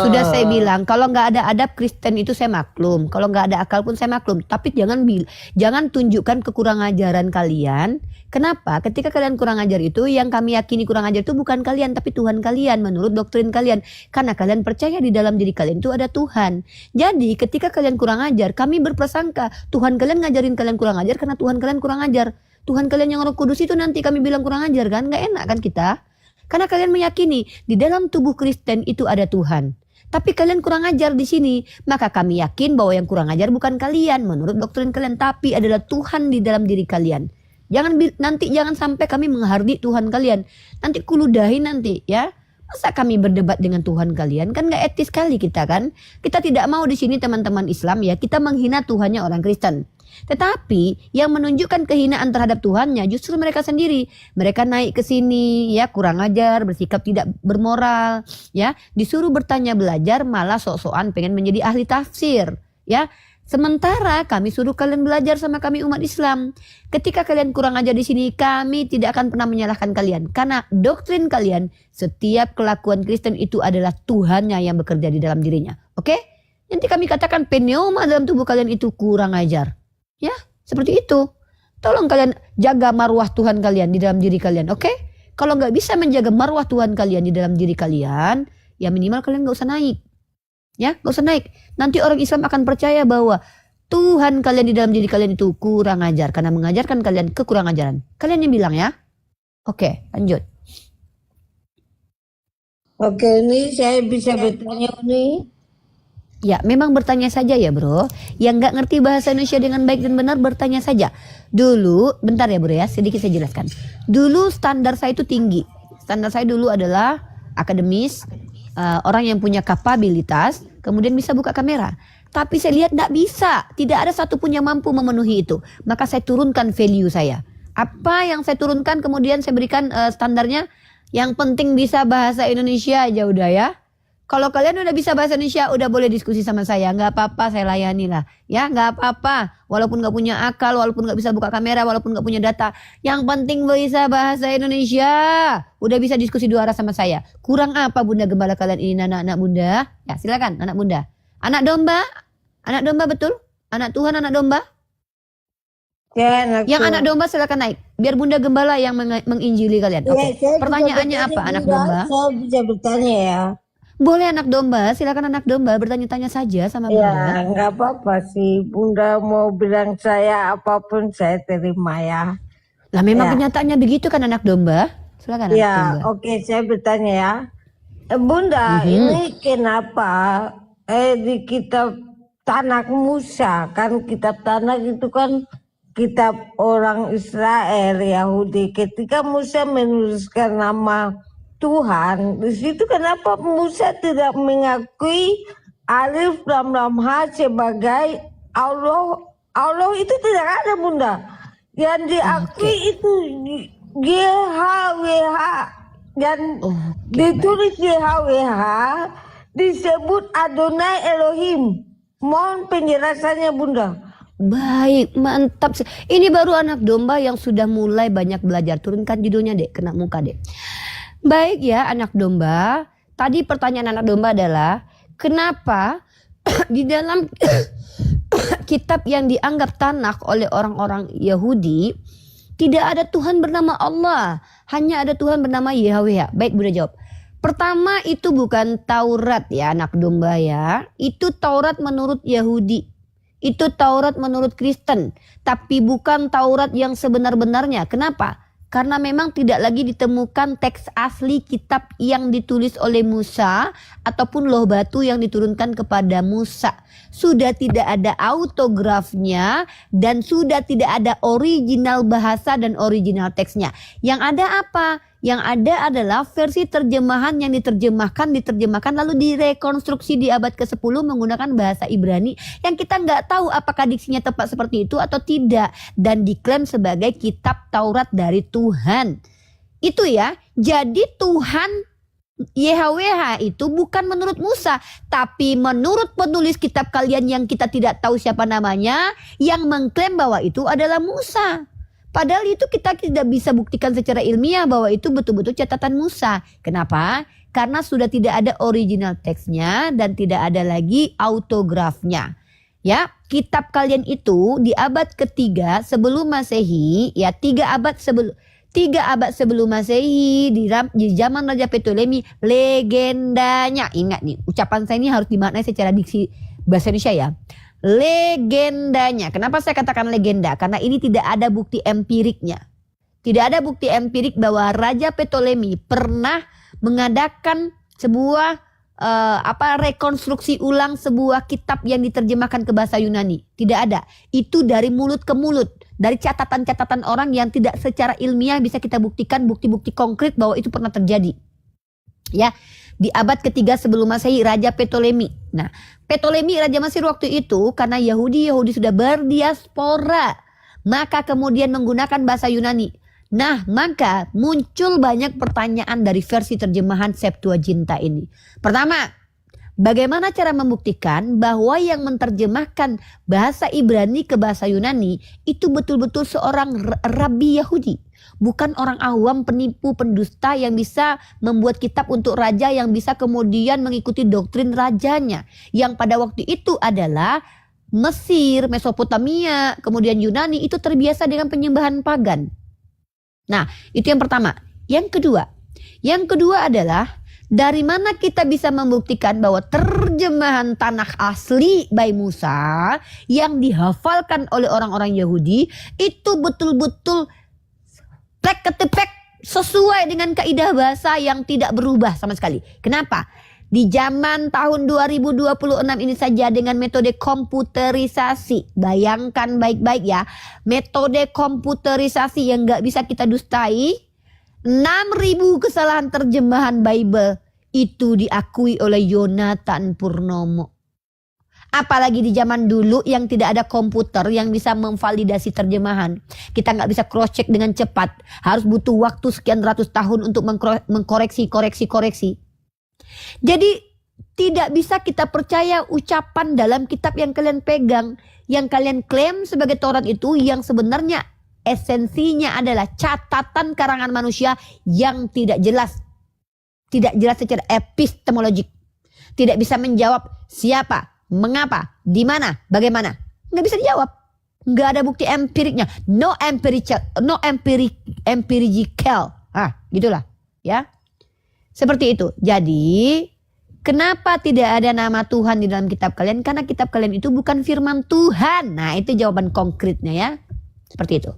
Sudah saya bilang, kalau nggak ada adab Kristen itu saya maklum. Kalau nggak ada akal pun saya maklum. Tapi jangan tunjukkan kekurang ajaran kalian. Kenapa? Ketika kalian kurang ajar itu, yang kami yakini kurang ajar itu bukan kalian, tapi Tuhan kalian menurut doktrin kalian. Karena kalian percaya di dalam diri kalian itu ada Tuhan. Jadi ketika kalian kurang ajar, kami berprasangka Tuhan kalian ngajarin kalian kurang ajar karena Tuhan kalian kurang ajar. Tuhan kalian yang Roh Kudus itu nanti kami bilang kurang ajar kan? Nggak enak kan kita? Karena kalian meyakini di dalam tubuh Kristen itu ada Tuhan. Tapi kalian kurang ajar di sini. Maka kami yakin bahwa yang kurang ajar bukan kalian menurut doktrin kalian. Tapi adalah Tuhan di dalam diri kalian. Jangan sampai kami menghardik Tuhan kalian. Nanti kuludahi nanti ya. Masa kami berdebat dengan Tuhan kalian? Kan gak etis sekali kita kan. Kita tidak mau di sini teman-teman Islam ya. Kita menghina Tuhannya orang Kristen. Tetapi yang menunjukkan kehinaan terhadap Tuhannya justru mereka sendiri. Mereka naik ke sini ya kurang ajar, bersikap tidak bermoral ya. Disuruh bertanya belajar malah sok-sokan pengen menjadi ahli tafsir ya. Sementara kami suruh kalian belajar sama kami umat Islam. Ketika kalian kurang ajar di sini, kami tidak akan pernah menyalahkan kalian. Karena doktrin kalian, setiap kelakuan Kristen itu adalah Tuhannya yang bekerja di dalam dirinya. Oke? Nanti kami katakan pneuma dalam tubuh kalian itu kurang ajar. Ya, seperti itu. Tolong kalian jaga marwah Tuhan kalian di dalam diri kalian. Oke? Kalau nggak bisa menjaga marwah Tuhan kalian di dalam diri kalian, ya minimal kalian nggak usah naik. Ya, gak usah naik. Nanti orang Islam akan percaya bahwa Tuhan kalian di dalam diri kalian itu kurang ajar karena mengajarkan kalian kekurang ajaran. Kalian yang bilang ya. Oke, lanjut. Oke, ini saya bisa bertanya nih. Ya, memang bertanya saja ya bro. Yang nggak ngerti bahasa Indonesia dengan baik dan benar bertanya saja. Dulu, bentar ya bro ya, sedikit saya jelaskan. Dulu standar saya itu tinggi. Standar saya dulu adalah akademis, orang yang punya kapabilitas, kemudian bisa buka kamera. Tapi saya lihat nggak bisa, tidak ada satupun yang mampu memenuhi itu. Maka saya turunkan value saya. Apa yang saya turunkan kemudian saya berikan standarnya. Yang penting bisa bahasa Indonesia aja udah ya. Kalau kalian udah bisa bahasa Indonesia, udah boleh diskusi sama saya. Nggak apa-apa, saya layani lah. Ya, nggak apa-apa. Walaupun nggak punya akal, walaupun nggak bisa buka kamera, walaupun nggak punya data. Yang penting bisa bahasa Indonesia. Udah bisa diskusi 2 arah sama saya. Kurang apa bunda gembala kalian ini anak-anak bunda? Ya, silakan anak bunda. Anak domba? Anak domba betul? Anak Tuhan, anak domba? Saya anak Yang Tuhan. anak domba silakan naik. Biar bunda gembala yang menginjili kalian. Oke. Ya, saya bisa Pertanyaannya bertanya apa anak juga. domba? Saya bisa bertanya ya. Boleh anak domba, silakan anak domba bertanya-tanya saja sama bunda. Ya, nggak apa-apa sih. Bunda mau bilang saya apapun saya terima ya. Lah memang Ya. kenyataannya begitu kan anak domba. Silakan anak Ya, domba. oke, saya bertanya ya. Bunda, ini kenapa di kitab Tanakh Musa, kan kitab Tanakh itu kan kitab orang Israel, Yahudi. Ketika Musa menuliskan nama Tuhan, di situ kenapa Musa tidak mengakui Alif Lam Lam Ha sebagai Allah? Allah itu tidak ada bunda. Yang diakui itu YHWH. Dan ditulis YHWH disebut Adonai Elohim. Mohon penjelasannya bunda. Baik, mantap. Ini baru anak domba yang sudah mulai banyak belajar. Turunkan judulnya dek, kena muka dek. Baik ya anak domba. Tadi pertanyaan anak domba adalah kenapa di dalam kitab yang dianggap Tanakh oleh orang-orang Yahudi tidak ada Tuhan bernama Allah, hanya ada Tuhan bernama YHWH. Baik, Bunda jawab. Pertama, itu bukan Taurat ya anak domba ya. Itu Taurat menurut Yahudi. Itu Taurat menurut Kristen. Tapi bukan Taurat yang sebenar-benarnya. Kenapa? Karena memang tidak lagi ditemukan teks asli kitab yang ditulis oleh Musa ataupun loh batu yang diturunkan kepada Musa. Sudah tidak ada autografnya dan sudah tidak ada original bahasa dan original teksnya. Yang ada apa? Yang ada adalah versi terjemahan yang diterjemahkan lalu direkonstruksi di abad ke-10 menggunakan bahasa Ibrani yang kita nggak tahu apakah diksinya tepat seperti itu atau tidak dan diklaim sebagai kitab Taurat dari Tuhan. Itu ya. Jadi Tuhan YHWH itu bukan menurut Musa, tapi menurut penulis kitab kalian yang kita tidak tahu siapa namanya yang mengklaim bahwa itu adalah Musa. Padahal itu kita tidak bisa buktikan secara ilmiah bahwa itu betul-betul catatan Musa. Kenapa? Karena sudah tidak ada original teksnya dan tidak ada lagi autografnya. Ya, kitab kalian itu di abad ketiga sebelum Masehi, ya 3 abad sebelum Masehi di zaman Raja Ptolemy, legendanya. Ingat nih, ucapan saya ini harus dimaknai secara diksi bahasa Indonesia ya. Legendanya. Kenapa saya katakan legenda? Karena ini tidak ada bukti empiriknya. Tidak ada bukti empirik bahwa Raja Ptolemy pernah mengadakan sebuah rekonstruksi ulang sebuah kitab yang diterjemahkan ke bahasa Yunani. Tidak ada. Itu dari mulut ke mulut, dari catatan-catatan orang yang tidak secara ilmiah bisa kita buktikan bukti-bukti konkret bahwa itu pernah terjadi. Ya, di abad ketiga sebelum Masehi Raja Ptolemy. Nah, Ptolemy Raja Mesir waktu itu karena Yahudi sudah berdiaspora, maka kemudian menggunakan bahasa Yunani. Nah, maka muncul banyak pertanyaan dari versi terjemahan Septuaginta ini. Pertama, bagaimana cara membuktikan bahwa yang menerjemahkan bahasa Ibrani ke bahasa Yunani itu betul-betul seorang rabi Yahudi, bukan orang awam penipu pendusta yang bisa membuat kitab untuk raja yang bisa kemudian mengikuti doktrin rajanya yang pada waktu itu adalah Mesir, Mesopotamia, kemudian Yunani itu terbiasa dengan penyembahan pagan. Nah, itu yang pertama. Yang kedua adalah dari mana kita bisa membuktikan bahwa terjemahan tanah asli Bayi Musa yang dihafalkan oleh orang-orang Yahudi itu betul-betul plek ketepek sesuai dengan kaidah bahasa yang tidak berubah sama sekali. Kenapa? Di zaman tahun 2026 ini saja dengan metode komputerisasi. Bayangkan baik-baik ya. Metode komputerisasi yang gak bisa kita dustai. 6.000 kesalahan terjemahan Bible itu diakui oleh Yonatan Purnomo. Apalagi di zaman dulu yang tidak ada komputer yang bisa memvalidasi terjemahan. Kita nggak bisa cross check dengan cepat. Harus butuh waktu sekian ratus tahun untuk mengkoreksi. Jadi tidak bisa kita percaya ucapan dalam kitab yang kalian pegang. Yang kalian klaim sebagai Taurat itu yang sebenarnya esensinya adalah catatan karangan manusia yang tidak jelas. Tidak jelas secara epistemologik. Tidak bisa menjawab siapa, mengapa, di mana, bagaimana. Nggak bisa dijawab. Nggak ada bukti empiriknya. No empirical. Gitulah. Ya. Seperti itu. Jadi, kenapa tidak ada nama Tuhan di dalam kitab kalian? Karena kitab kalian itu bukan firman Tuhan. Nah, itu jawaban konkretnya ya. Seperti itu.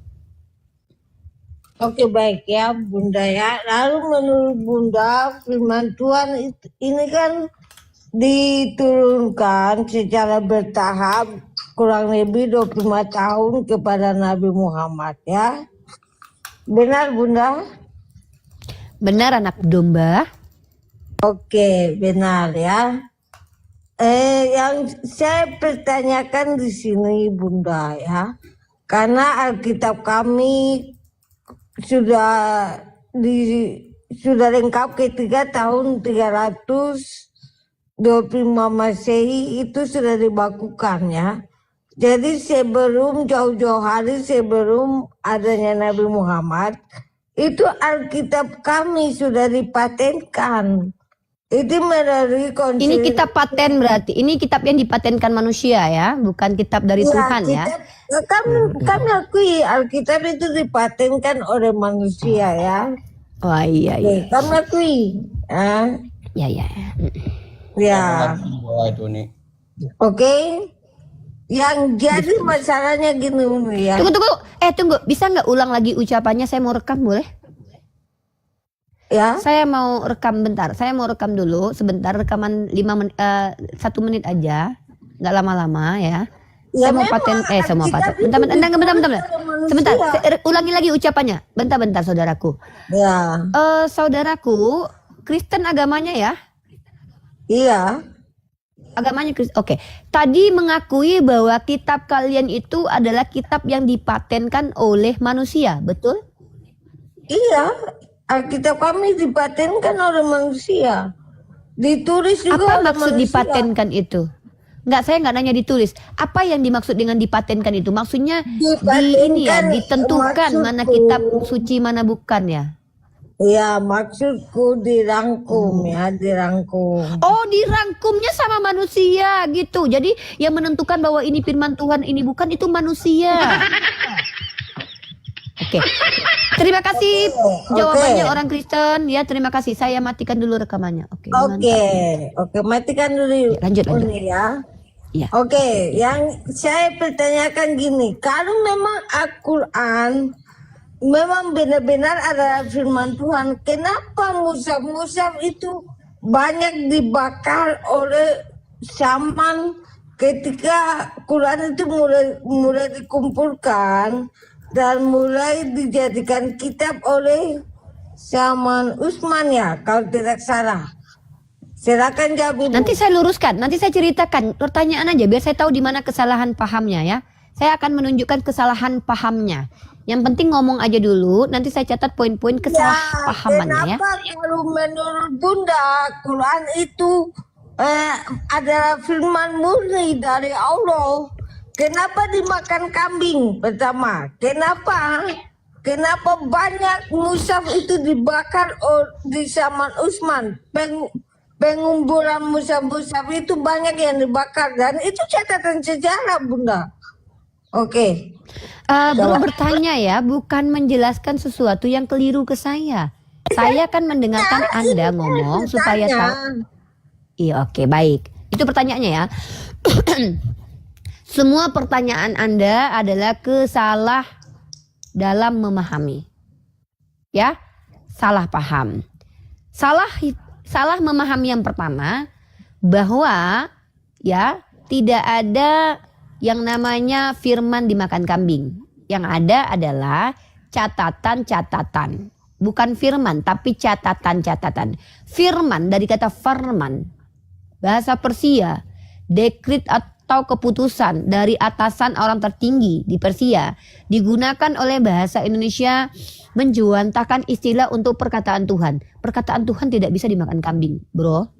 Oke, baik ya Bunda ya. Lalu menurut Bunda, firman Tuhan ini kan diturunkan secara bertahap kurang lebih 25 tahun kepada Nabi Muhammad ya. Benar Bunda? Benar anak domba. Oke, benar ya. Yang saya pertanyakan di sini Bunda ya. Karena Alkitab kami sudah lengkap ketika tahun 325 Masehi itu sudah dibakukan ya. Jadi sebelum jauh-jauh hari sebelum adanya Nabi Muhammad itu Alkitab kami sudah dipatenkan. Itu melalui konsil. Ini kitab paten berarti. Ini kitab yang dipatenkan manusia ya, bukan kitab dari Tuhan ya. Kami akui Alkitab itu dipatenkan oleh manusia ya. Oh iya. Kami akui. Ya. Ya. Oke. Yang jadi masalahnya gini ya. Tunggu. Bisa nggak ulang lagi ucapannya? Saya mau rekam boleh? Ya. Saya mau rekam bentar. Saya mau rekam dulu sebentar, rekaman 1 menit aja. Nggak lama-lama ya. Saya mau paten. Saya mau paten. Bentar. Sebentar. Ulangi lagi ucapannya. Bentar saudaraku. Ya. Saudaraku, Kristen agamanya ya? Iya. Agamanya Kristen. Oke. Tadi mengakui bahwa kitab kalian itu adalah kitab yang dipatenkan oleh manusia, betul? Iya. Alkitab kami dipatenkan oleh manusia. Ditulis juga apa oleh maksud manusia. dipatenkan itu? Saya nggak nanya ditulis. Apa yang dimaksud dengan dipatenkan itu? Maksudnya ditentukan mana kitab suci mana bukan ya? Ya, maksudku dirangkum ya, dirangkum. Oh, dirangkumnya sama manusia gitu. Jadi yang menentukan bahwa ini firman Tuhan, ini bukan, itu manusia. Oke. Terima kasih jawabannya orang Kristen. Ya, terima kasih. Saya matikan dulu rekamannya. Oke, Matikan dulu. Lanjut. Ya. Ya. Oke, yang saya pertanyakan gini, kalau memang Al-Quran memang benar-benar adalah firman Tuhan, kenapa mushaf-mushaf itu banyak dibakar oleh zaman ketika Quran itu mulai dikumpulkan dan mulai dijadikan kitab oleh zaman Utsman ya, kalau tidak salah. Silakan jawab. Nanti saya luruskan, nanti saya ceritakan pertanyaan aja biar saya tahu di mana kesalahan pahamnya ya. Saya akan menunjukkan kesalahan pahamnya. Yang penting ngomong aja dulu, nanti saya catat poin-poin kesalahpahamannya ya. Kenapa kalau menurut Bunda Quran itu adalah firman murni dari Allah? Kenapa dimakan kambing pertama? Kenapa banyak mushaf itu dibakar di zaman Utsman? Pengumpulan mushaf-mushaf itu banyak yang dibakar dan itu catatan sejarah Bunda. Oke. Belum bertanya ya, bukan menjelaskan sesuatu yang keliru ke saya. Saya kan mendengarkan Anda ngomong supaya tahu. Iya, oke, baik. Itu pertanyaannya ya. Semua pertanyaan Anda adalah kesalah dalam memahami. Ya, salah paham. Salah memahami yang pertama bahwa ya tidak ada yang namanya firman dimakan kambing. Yang ada adalah catatan-catatan. Bukan firman tapi catatan-catatan. Firman dari kata farman. Bahasa Persia, dekret atau keputusan dari atasan orang tertinggi di Persia digunakan oleh bahasa Indonesia menjuantahkan istilah untuk perkataan Tuhan. Perkataan Tuhan tidak bisa dimakan kambing, bro.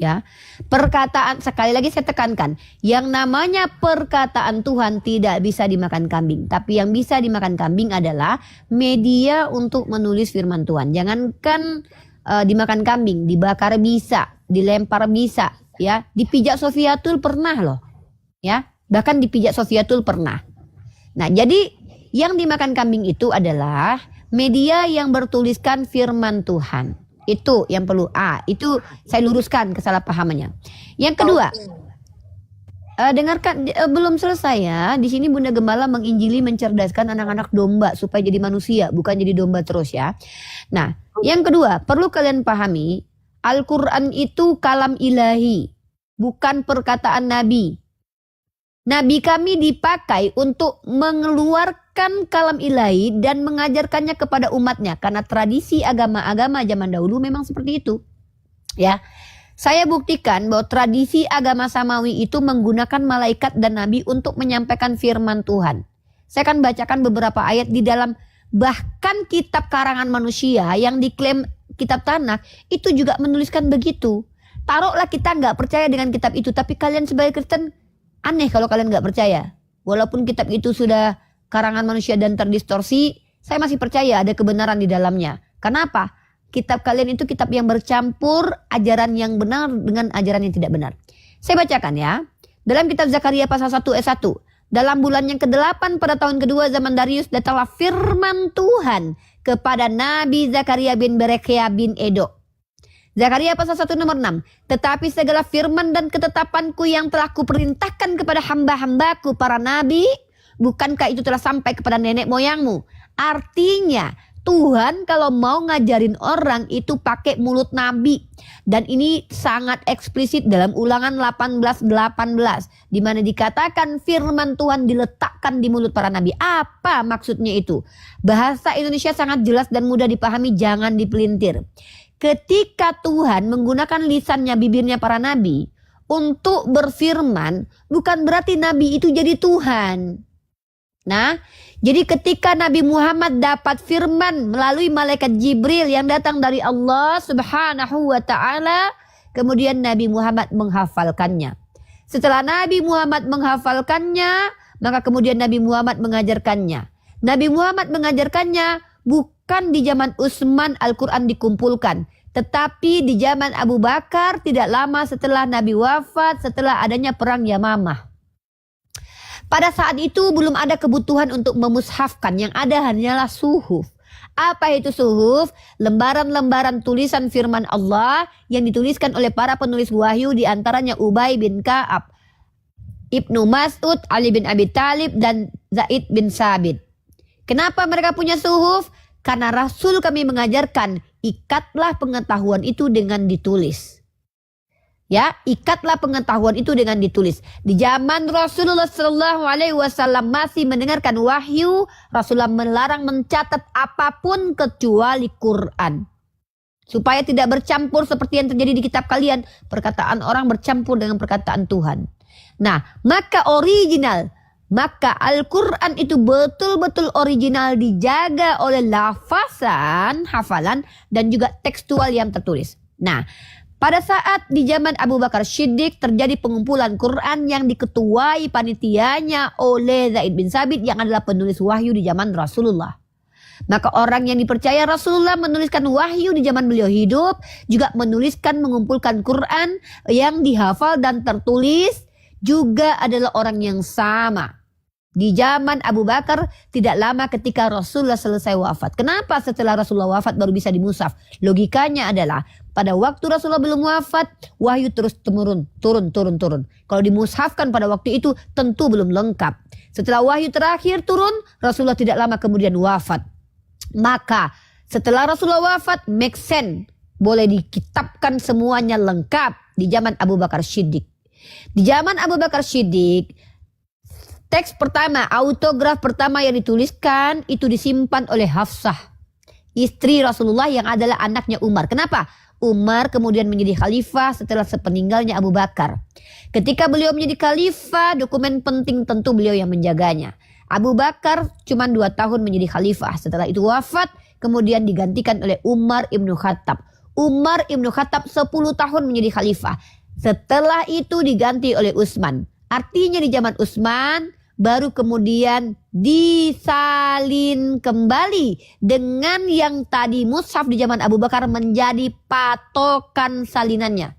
Ya, perkataan, sekali lagi saya tekankan, yang namanya perkataan Tuhan tidak bisa dimakan kambing. Tapi yang bisa dimakan kambing adalah media untuk menulis firman Tuhan. Jangankan dimakan kambing, dibakar bisa, dilempar bisa, ya, dipijak Sofiatul pernah loh. Ya, bahkan dipijak Sofiatul pernah. Nah, jadi yang dimakan kambing itu adalah media yang bertuliskan firman Tuhan. Itu yang perlu. Itu saya luruskan kesalahpahamannya. Yang kedua, dengarkan, belum selesai ya. Di sini Bunda Gembala menginjili, mencerdaskan anak-anak domba supaya jadi manusia, bukan jadi domba terus ya. Nah, yang kedua, perlu kalian pahami, Al-Quran itu kalam ilahi, bukan perkataan Nabi. Nabi kami dipakai untuk mengeluarkan kalam ilahi dan mengajarkannya kepada umatnya. Karena tradisi agama-agama zaman dahulu memang seperti itu. Ya, saya buktikan bahwa tradisi agama Samawi itu menggunakan malaikat dan Nabi untuk menyampaikan firman Tuhan. Saya akan bacakan beberapa ayat di dalam bahkan kitab karangan manusia yang diklaim kitab Tanakh itu juga menuliskan begitu. Taruhlah kita nggak percaya dengan kitab itu, tapi kalian sebagai Kristen aneh kalau kalian nggak percaya. Walaupun kitab itu sudah karangan manusia dan terdistorsi, saya masih percaya ada kebenaran di dalamnya. Kenapa? Kitab kalian itu kitab yang bercampur ajaran yang benar dengan ajaran yang tidak benar. Saya bacakan ya. Dalam kitab Zakaria pasal 1 ayat 1. Dalam bulan yang ke-8 pada tahun kedua zaman Darius datanglah firman Tuhan kepada Nabi Zakaria bin Berekhia bin Edo. Zakaria pasal 1 nomor 6. Tetapi segala firman dan ketetapanku yang telah kuperintahkan kepada hamba-hambaku para nabi, bukankah itu telah sampai kepada nenek moyangmu? Artinya Tuhan kalau mau ngajarin orang itu pakai mulut nabi. Dan ini sangat eksplisit dalam Ulangan 18:18 di mana dikatakan firman Tuhan diletakkan di mulut para nabi. Apa maksudnya itu? Bahasa Indonesia sangat jelas dan mudah dipahami, jangan dipelintir. Ketika Tuhan menggunakan lisannya, bibirnya para nabi untuk berfirman, bukan berarti nabi itu jadi Tuhan. Nah, jadi ketika Nabi Muhammad dapat firman melalui malaikat Jibril yang datang dari Allah Subhanahu wa ta'ala, kemudian Nabi Muhammad menghafalkannya. Setelah Nabi Muhammad menghafalkannya, maka kemudian Nabi Muhammad mengajarkannya. Nabi Muhammad mengajarkannya bukan di zaman Utsman Al-Quran dikumpulkan, tetapi di zaman Abu Bakar tidak lama setelah Nabi wafat, setelah adanya perang Yamamah. Pada saat itu belum ada kebutuhan untuk memushafkan, yang ada hanyalah suhuf. Apa itu suhuf? Lembaran-lembaran tulisan firman Allah yang dituliskan oleh para penulis wahyu, di antaranya Ubay bin Ka'ab, Ibnu Mas'ud, Ali bin Abi Thalib, dan Zaid bin Sabit. Kenapa mereka punya suhuf? Karena Rasul kami mengajarkan, ikatlah pengetahuan itu dengan ditulis. Ya, ikatlah pengetahuan itu dengan ditulis. Di zaman Rasulullah SAW masih mendengarkan wahyu, Rasulullah melarang mencatat apapun kecuali Quran. Supaya tidak bercampur seperti yang terjadi di kitab kalian. Perkataan orang bercampur dengan perkataan Tuhan. Nah, maka Al-Quran itu betul-betul original, dijaga oleh lafazan, hafalan, dan juga tekstual yang tertulis. Nah, pada saat di zaman Abu Bakar Siddiq terjadi pengumpulan Quran yang diketuai panitianya oleh Zaid bin Sabit yang adalah penulis wahyu di zaman Rasulullah. Maka orang yang dipercaya Rasulullah menuliskan wahyu di zaman beliau hidup, juga mengumpulkan Quran yang dihafal dan tertulis, juga adalah orang yang sama. Di zaman Abu Bakar tidak lama ketika Rasulullah selesai wafat. Kenapa setelah Rasulullah wafat baru bisa dimushaf? Logikanya adalah pada waktu Rasulullah belum wafat, wahyu terus turun. Kalau dimushafkan pada waktu itu tentu belum lengkap. Setelah wahyu terakhir turun, Rasulullah tidak lama kemudian wafat. Maka setelah Rasulullah wafat, make sense, boleh dikitabkan semuanya lengkap di zaman Abu Bakar Siddiq. Di zaman Abu Bakar Siddiq, teks pertama, autograf pertama yang dituliskan itu disimpan oleh Hafsah, istri Rasulullah yang adalah anaknya Umar. Kenapa? Umar kemudian menjadi khalifah setelah sepeninggalnya Abu Bakar. Ketika beliau menjadi khalifah, dokumen penting tentu beliau yang menjaganya. Abu Bakar cuma 2 tahun menjadi khalifah. Setelah itu wafat, kemudian digantikan oleh Umar ibnu Khattab. Umar ibnu Khattab 10 tahun menjadi khalifah. Setelah itu diganti oleh Utsman. Artinya di zaman Utsman baru kemudian disalin kembali dengan yang tadi mushaf di zaman Abu Bakar menjadi patokan salinannya.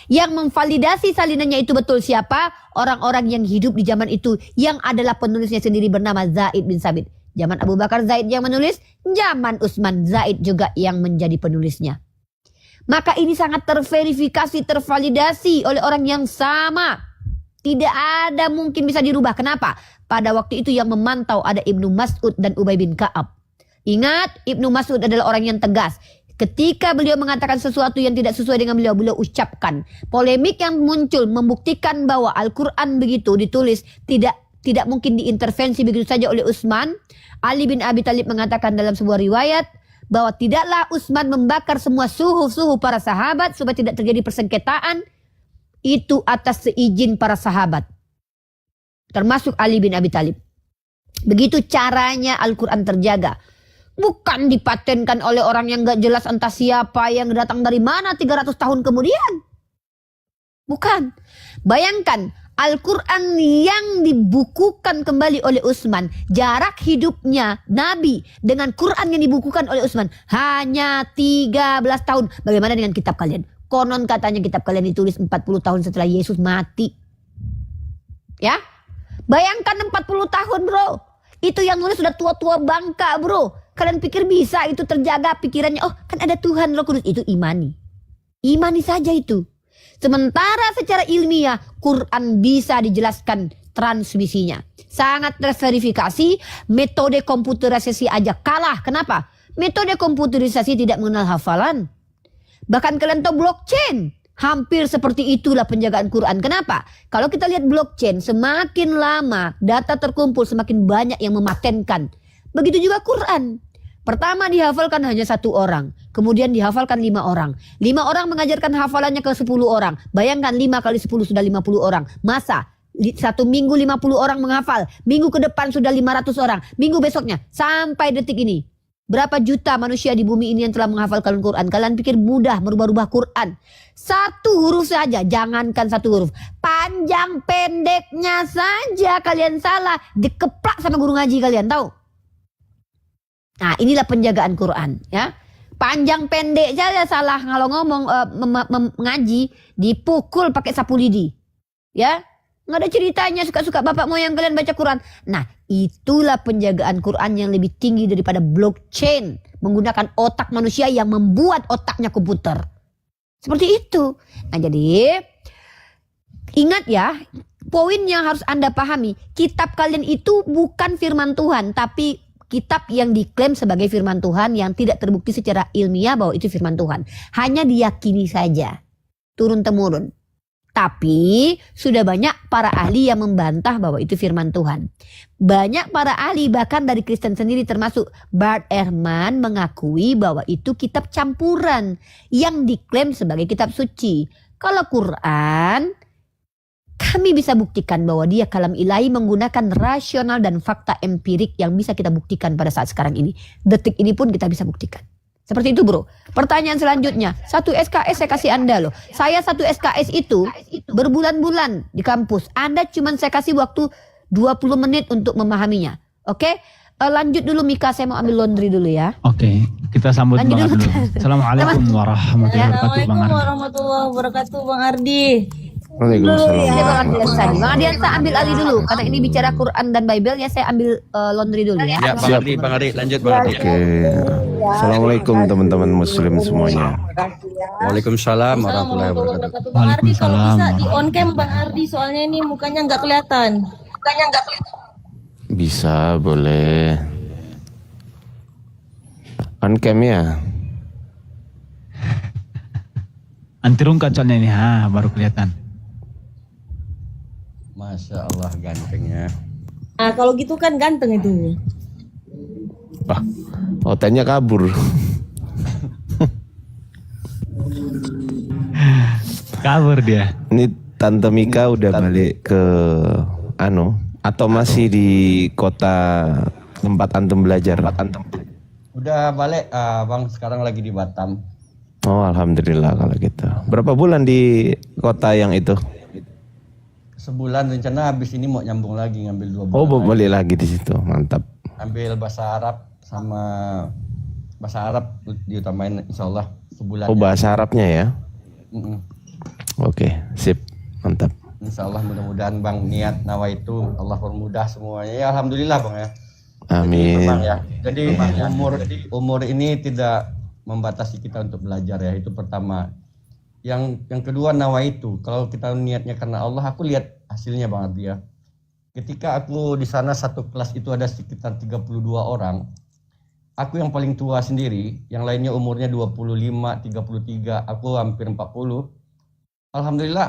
Yang memvalidasi salinannya itu betul siapa? Orang-orang yang hidup di zaman itu yang adalah penulisnya sendiri bernama Zaid bin Sabit. Zaman Abu Bakar Zaid yang menulis, zaman Utsman Zaid juga yang menjadi penulisnya. Maka ini sangat terverifikasi, tervalidasi oleh orang yang sama. Tidak ada mungkin bisa dirubah. Kenapa? Pada waktu itu yang memantau ada Ibnu Mas'ud dan Ubay bin Ka'ab. Ingat, Ibnu Mas'ud adalah orang yang tegas. Ketika beliau mengatakan sesuatu yang tidak sesuai dengan beliau, beliau ucapkan. Polemik yang muncul membuktikan bahwa Al-Quran begitu ditulis tidak mungkin diintervensi begitu saja oleh Utsman. Ali bin Abi Thalib mengatakan dalam sebuah riwayat bahwa tidaklah Utsman membakar semua suhuf para sahabat supaya tidak terjadi persengketaan. Itu atas seizin para sahabat, termasuk Ali bin Abi Thalib. Begitu caranya Al-Quran terjaga. Bukan dipatenkan oleh orang yang gak jelas entah siapa, yang datang dari mana 300 tahun kemudian. Bukan. Bayangkan Al-Quran yang dibukukan kembali oleh Utsman, jarak hidupnya Nabi dengan Quran yang dibukukan oleh Utsman hanya 13 tahun. Bagaimana dengan kitab kalian? Konon katanya kitab kalian ditulis 40 tahun setelah Yesus mati. Ya, bayangkan 40 tahun bro. Itu yang nulis sudah tua-tua bangka bro. Kalian pikir bisa itu terjaga pikirannya? Oh kan ada Tuhan Roh Kudus. Itu imani. Imani saja itu. Sementara secara ilmiah Quran bisa dijelaskan transmisinya. Sangat terverifikasi. Metode komputerisasi aja kalah. Kenapa? Metode komputerisasi tidak mengenal hafalan. Bahkan kalian tahu blockchain. Hampir seperti itulah penjagaan Quran. Kenapa? Kalau kita lihat blockchain, semakin lama data terkumpul, semakin banyak yang mematenkan. Begitu juga Quran. Pertama dihafalkan hanya 1 orang. Kemudian dihafalkan 5 orang. 5 orang mengajarkan hafalannya ke 10 orang. Bayangkan 5 kali 10 sudah 50 orang. Masa? 1 minggu 50 orang menghafal. Minggu ke depan sudah 500 orang. Minggu besoknya. Sampai detik ini. Berapa juta manusia di bumi ini yang telah menghafalkan Quran? Kalian pikir mudah merubah-rubah Quran? 1 huruf saja, jangankan 1 huruf. Panjang pendeknya saja kalian salah, dikeplak sama guru ngaji kalian, tahu? Nah, inilah penjagaan Quran, ya. Panjang pendek saja salah kalau ngomong ngaji, dipukul pakai sapu lidi. Ya. Nggak ada ceritanya suka-suka bapak moyang kalian baca Quran. Nah, itulah penjagaan Quran yang lebih tinggi daripada blockchain. Menggunakan otak manusia yang membuat otaknya komputer. Seperti itu. Nah, jadi ingat ya, poin yang harus Anda pahami. Kitab kalian itu bukan firman Tuhan, tapi kitab yang diklaim sebagai firman Tuhan yang tidak terbukti secara ilmiah bahwa itu firman Tuhan. Hanya diyakini saja. Turun-temurun. Tapi sudah banyak para ahli yang membantah bahwa itu firman Tuhan. Banyak para ahli bahkan dari Kristen sendiri termasuk Bart Ehrman mengakui bahwa itu kitab campuran yang diklaim sebagai kitab suci. Kalau Quran, kami bisa buktikan bahwa dia kalam ilahi menggunakan rasional dan fakta empirik yang bisa kita buktikan pada saat sekarang ini. Detik ini pun kita bisa buktikan. Seperti itu bro. Pertanyaan selanjutnya. 1 SKS saya kasih Anda loh. Saya 1 SKS itu berbulan-bulan di kampus. Anda cuma saya kasih waktu 20 menit untuk memahaminya. Oke? Lanjut dulu Mika. Saya mau ambil laundry dulu ya. Oke, kita sambut Lanjut Bang Ardi dulu. dulu. Assalamualaikum warahmatullahi wabarakatuh Bang Assalamualaikum Ardi. warahmatullahi wabarakatuh Bang Ardi. Waalaikumsalam. Ini Bang Ardiansa nih. Bang Ardiansa ambil alih dulu karena ini bicara Quran dan Bible ya, saya ambil laundry dulu ya. Ya, Bang Ardi, lanjut Bang Ardi. Oke. Assalamualaikum teman-teman muslim semuanya. Waalaikumsalam warahmatullahi wabarakatuh. Bang Ardi kalau bisa Waalaikumsalam. di on cam Bang Ardi, soalnya ini mukanya nggak kelihatan. Bisa, boleh. On cam ya. Antirung kacanya ini, baru kelihatan. Masya Allah gantengnya. Nah kalau gitu kan ganteng itu. Wah, otaknya kabur. Kabur dia. Ini Tante Mika udah balik ke atau masih di kota tempat antum belajar? Udah balik, Bang. Sekarang lagi di Batam. Oh, alhamdulillah kalau gitu. Berapa bulan di kota yang itu? Sebulan, rencana habis ini mau nyambung lagi, ngambil 2 bulan. Oh, lagi. balik lagi di situ. Mantap. Ambil bahasa Arab sama bahasa Arab diutamain, insya Allah sebulan. Oh, bahasa Arabnya ya? Mm-mm. Oke, sip. Mantap. Insya Allah mudah-mudahan Bang niat nawa itu Allah permudah semuanya. Ya alhamdulillah Bang ya. Amin. Bang ya. Jadi umur ini tidak membatasi kita untuk belajar ya, itu pertama. Yang kedua nawa itu, kalau kita niatnya karena Allah, aku lihat hasilnya Bang Ardi ya. Ketika aku di sana satu kelas itu ada sekitar 32 orang. Aku yang paling tua sendiri, yang lainnya umurnya 25, 33, aku hampir 40. Alhamdulillah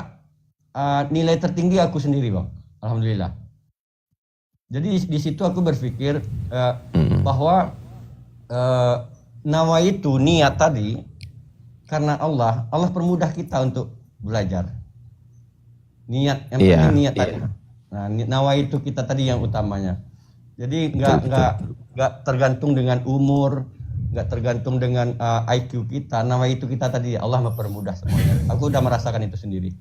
nilai tertinggi aku sendiri Bang. Alhamdulillah. Jadi di situ aku berpikir bahwa nawa itu niat tadi karena Allah permudah kita untuk belajar. Niat yang penting niat tadi. Nah, nawa itu kita tadi yang utamanya. Jadi nggak tergantung dengan umur, nggak tergantung dengan IQ kita. Nawa itu kita tadi Allah mempermudah semuanya. Aku udah merasakan itu sendiri.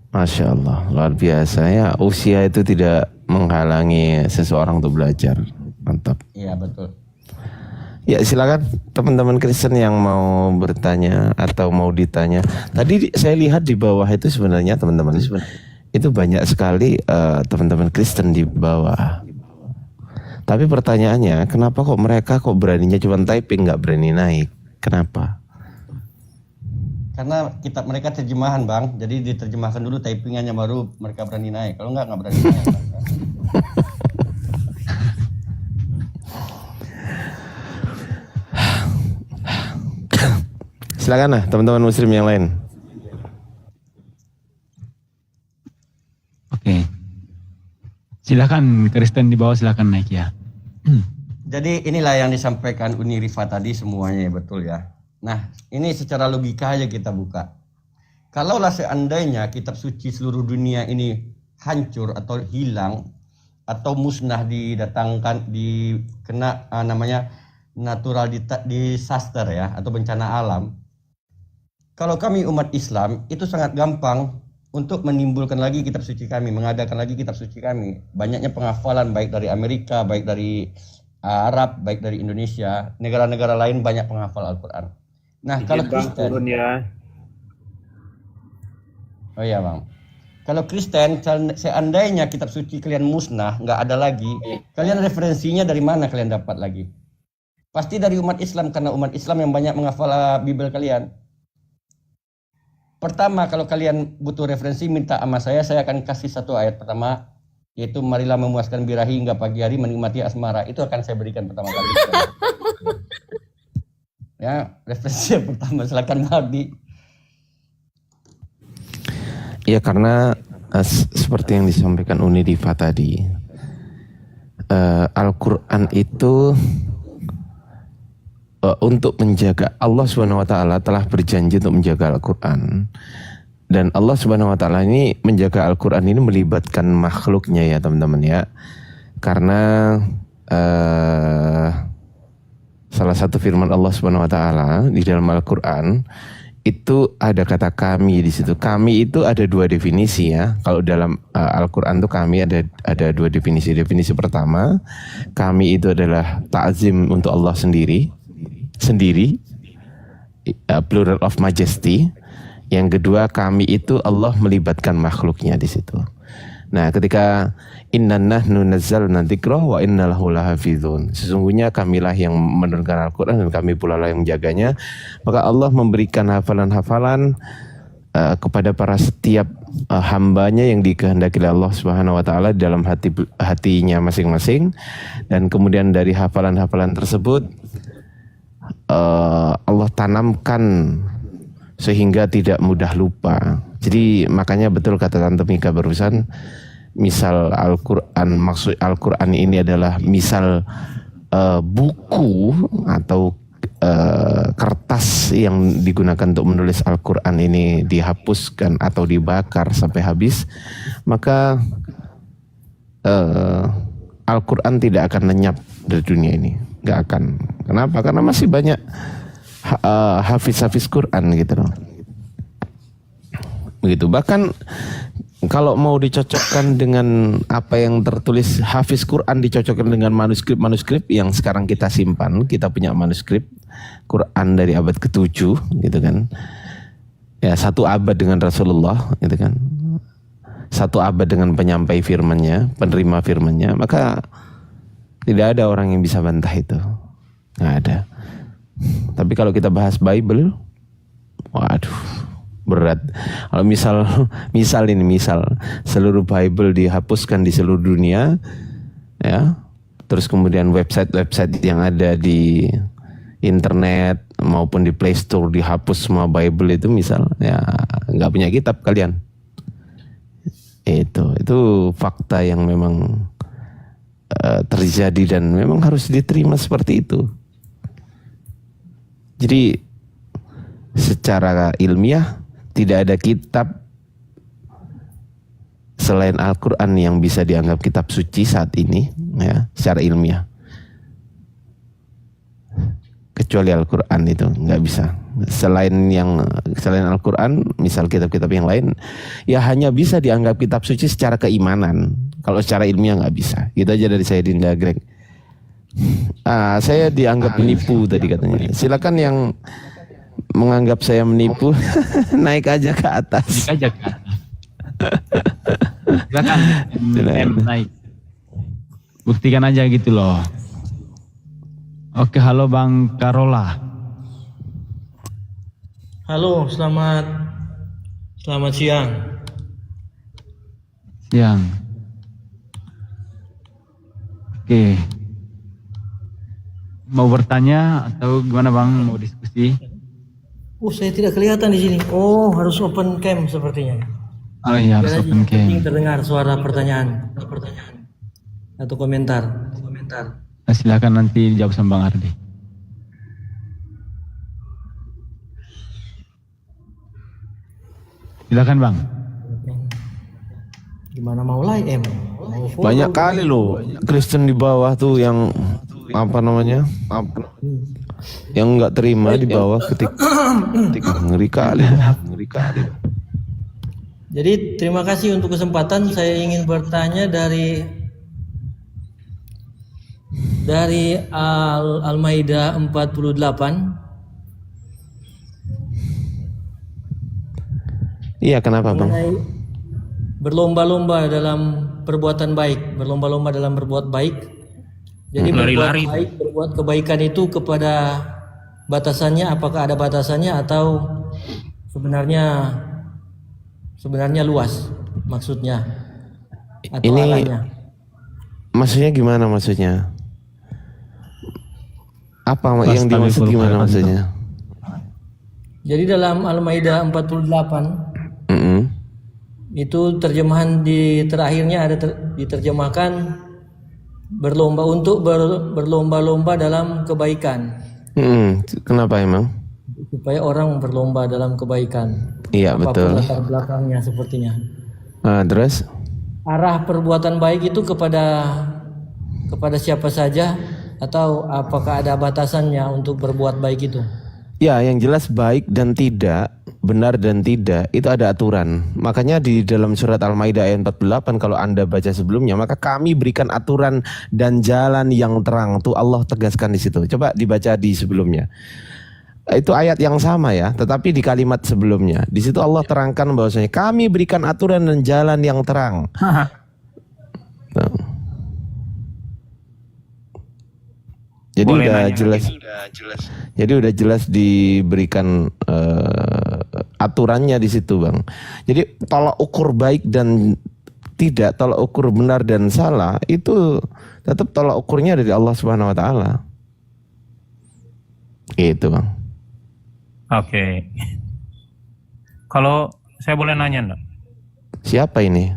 Masya Allah, luar biasa ya. Usia itu tidak menghalangi seseorang untuk belajar. Mantap. Iya betul. Ya silakan teman-teman Kristen yang mau bertanya atau mau ditanya. Tadi saya lihat di bawah itu sebenarnya teman-teman itu banyak sekali teman-teman Kristen di bawah. Tapi pertanyaannya, kenapa kok mereka beraninya cuma typing, nggak berani naik? Kenapa? Karena kitab mereka terjemahan Bang, jadi diterjemahkan dulu typingannya baru mereka berani naik. Kalau nggak berani naik. Silakan lah teman-teman muslim yang lain. Oke. Silakan Kristen di bawah, silakan naik ya. Jadi inilah yang disampaikan Uni Rifa tadi semuanya betul ya. Nah ini secara logika aja kita buka. Kalaulah seandainya kitab suci seluruh dunia ini hancur atau hilang atau musnah, didatangkan dikena namanya natural disaster ya, atau bencana alam. Kalau kami umat Islam itu sangat gampang untuk menimbulkan lagi kitab suci kami, mengadakan lagi kitab suci kami. Banyaknya penghafalan baik dari Amerika, baik dari Arab, baik dari Indonesia, negara-negara lain banyak penghafal Al-Quran. Nah kalau Kristen, oh iya Bang, kalau Kristen seandainya kitab suci kalian musnah, nggak ada lagi, kalian referensinya dari mana kalian dapat lagi? Pasti dari umat Islam, karena umat Islam yang banyak menghafal Bible kalian. Pertama, kalau kalian butuh referensi, minta sama saya akan kasih satu ayat pertama, yaitu marilah memuaskan birahi hingga pagi hari menikmati asmara. Itu akan saya berikan pertama kali. Ya, referensi yang pertama, silakan Mardi. Ya karena seperti yang disampaikan Uni Rifa tadi, Al-Quran itu untuk menjaga, Allah Subhanahu Wa Taala telah berjanji untuk menjaga Al-Quran, dan Allah Subhanahu Wa Taala ini menjaga Al-Quran ini melibatkan makhluknya ya teman-teman ya, karena salah satu firman Allah Subhanahu Wa Taala di dalam Al-Quran itu ada kata kami di situ. Kami itu ada dua definisi ya. Kalau dalam Al-Quran itu kami ada dua definisi. Definisi pertama, kami itu adalah ta'zim untuk Allah sendiri, plural of majesty. Yang kedua, kami itu Allah melibatkan makhluknya di situ. Nah, ketika inna nahnu nazzalna dzikra wa inna lahu lahafizun. Sesungguhnya kamilah yang menurunkan Al-Qur'an dan kami pula lah yang menjaganya. Maka Allah memberikan hafalan-hafalan kepada para setiap hambanya yang dikehendaki oleh Allah Subhanahu wa taala dalam hatinya masing-masing, dan kemudian dari hafalan-hafalan tersebut Allah tanamkan sehingga tidak mudah lupa. Jadi makanya betul kata Tante Mika barusan, misal Al-Quran, maksud Al-Quran ini adalah misal buku atau kertas yang digunakan untuk menulis Al-Quran ini dihapuskan atau dibakar sampai habis, maka Al-Quran tidak akan lenyap dari dunia ini. Gak akan. Kenapa? Karena masih banyak hafiz-hafiz Quran gitu loh. Begitu. Bahkan kalau mau dicocokkan dengan apa yang tertulis hafiz Quran, dicocokkan dengan manuskrip yang sekarang kita simpan, kita punya manuskrip Quran dari abad ke-7 gitu kan. Ya, 1 abad dengan Rasulullah gitu kan. 1 abad dengan penyampai firman-Nya, penerima firman-Nya, maka tidak ada orang yang bisa bantah itu. Nggak ada. Tapi kalau kita bahas Bible, waduh, berat. Kalau misal seluruh Bible dihapuskan di seluruh dunia, ya, terus kemudian website yang ada di internet maupun di Play Store dihapus semua Bible itu, misal, ya nggak punya kitab kalian. Itu fakta yang memang terjadi dan memang harus diterima seperti itu. Jadi secara ilmiah tidak ada kitab selain Al-Quran yang bisa dianggap kitab suci saat ini, ya, secara ilmiah. Kecuali Al-Quran itu nggak bisa. Selain Al-Quran, misal kitab-kitab yang lain, ya hanya bisa dianggap kitab suci secara keimanan. Kalau secara ilmiah nggak bisa. Gitu aja dari saya, Dinda Greg. Saya dianggap menipu tadi katanya. Silakan yang menganggap saya menipu naik aja ke atas. Naik aja ke atas. Silakan naik. Buktikan aja gitu loh. Oke, halo Bang Karola. Halo, selamat siang. Siang. Oke. Mau bertanya atau gimana Bang? Mau diskusi? Saya tidak kelihatan di sini. Harus open cam sepertinya. Oh iya, harus open cam. Ingin terdengar suara pertanyaan atau komentar. Nah, silakan nanti dijawab sama Bang Ardi. Silakan Bang. Gimana mau live Banyak kali loh Kristen di bawah tuh yang apa namanya, yang nggak terima di bawah ketika ngeri kali. Jadi terima kasih untuk kesempatan. Saya ingin bertanya dari Al-Maidah 48. Iya, kenapa Bang? Berlomba-lomba dalam perbuatan baik, berlomba-lomba dalam berbuat baik. Jadi berbuat kebaikan itu kepada batasannya, apakah ada batasannya atau sebenarnya luas maksudnya atau ini arahnya? Maksudnya gimana maksudnya? Apa yang dimaksud gimana maksudnya? Jadi dalam Al-Maidah 48 itu terjemahan di terakhirnya ada diterjemahkan berlomba-lomba dalam kebaikan. Kenapa emang? Supaya orang berlomba dalam kebaikan. Iya, betul. Latar belakangnya sepertinya. Terus? Arah perbuatan baik itu kepada siapa saja atau apakah ada batasannya untuk berbuat baik itu? Ya, yang jelas baik dan tidak, benar dan tidak, itu ada aturan. Makanya di dalam surat Al-Maidah ayat 48, kalau Anda baca sebelumnya, maka kami berikan aturan dan jalan yang terang. Tuh Allah tegaskan di situ. Coba dibaca di sebelumnya. Itu ayat yang sama ya, tetapi di kalimat sebelumnya di situ Allah terangkan bahwasanya kami berikan aturan dan jalan yang terang. Tuh. Jadi udah jelas. Jadi udah jelas diberikan aturannya di situ, Bang. Jadi tolak ukur baik dan tidak, tolak ukur benar dan salah itu tetap tolak ukurnya dari Allah Subhanahu wa taala. Gitu, Bang. Oke. Kalau saya boleh nanya enggak? Siapa ini?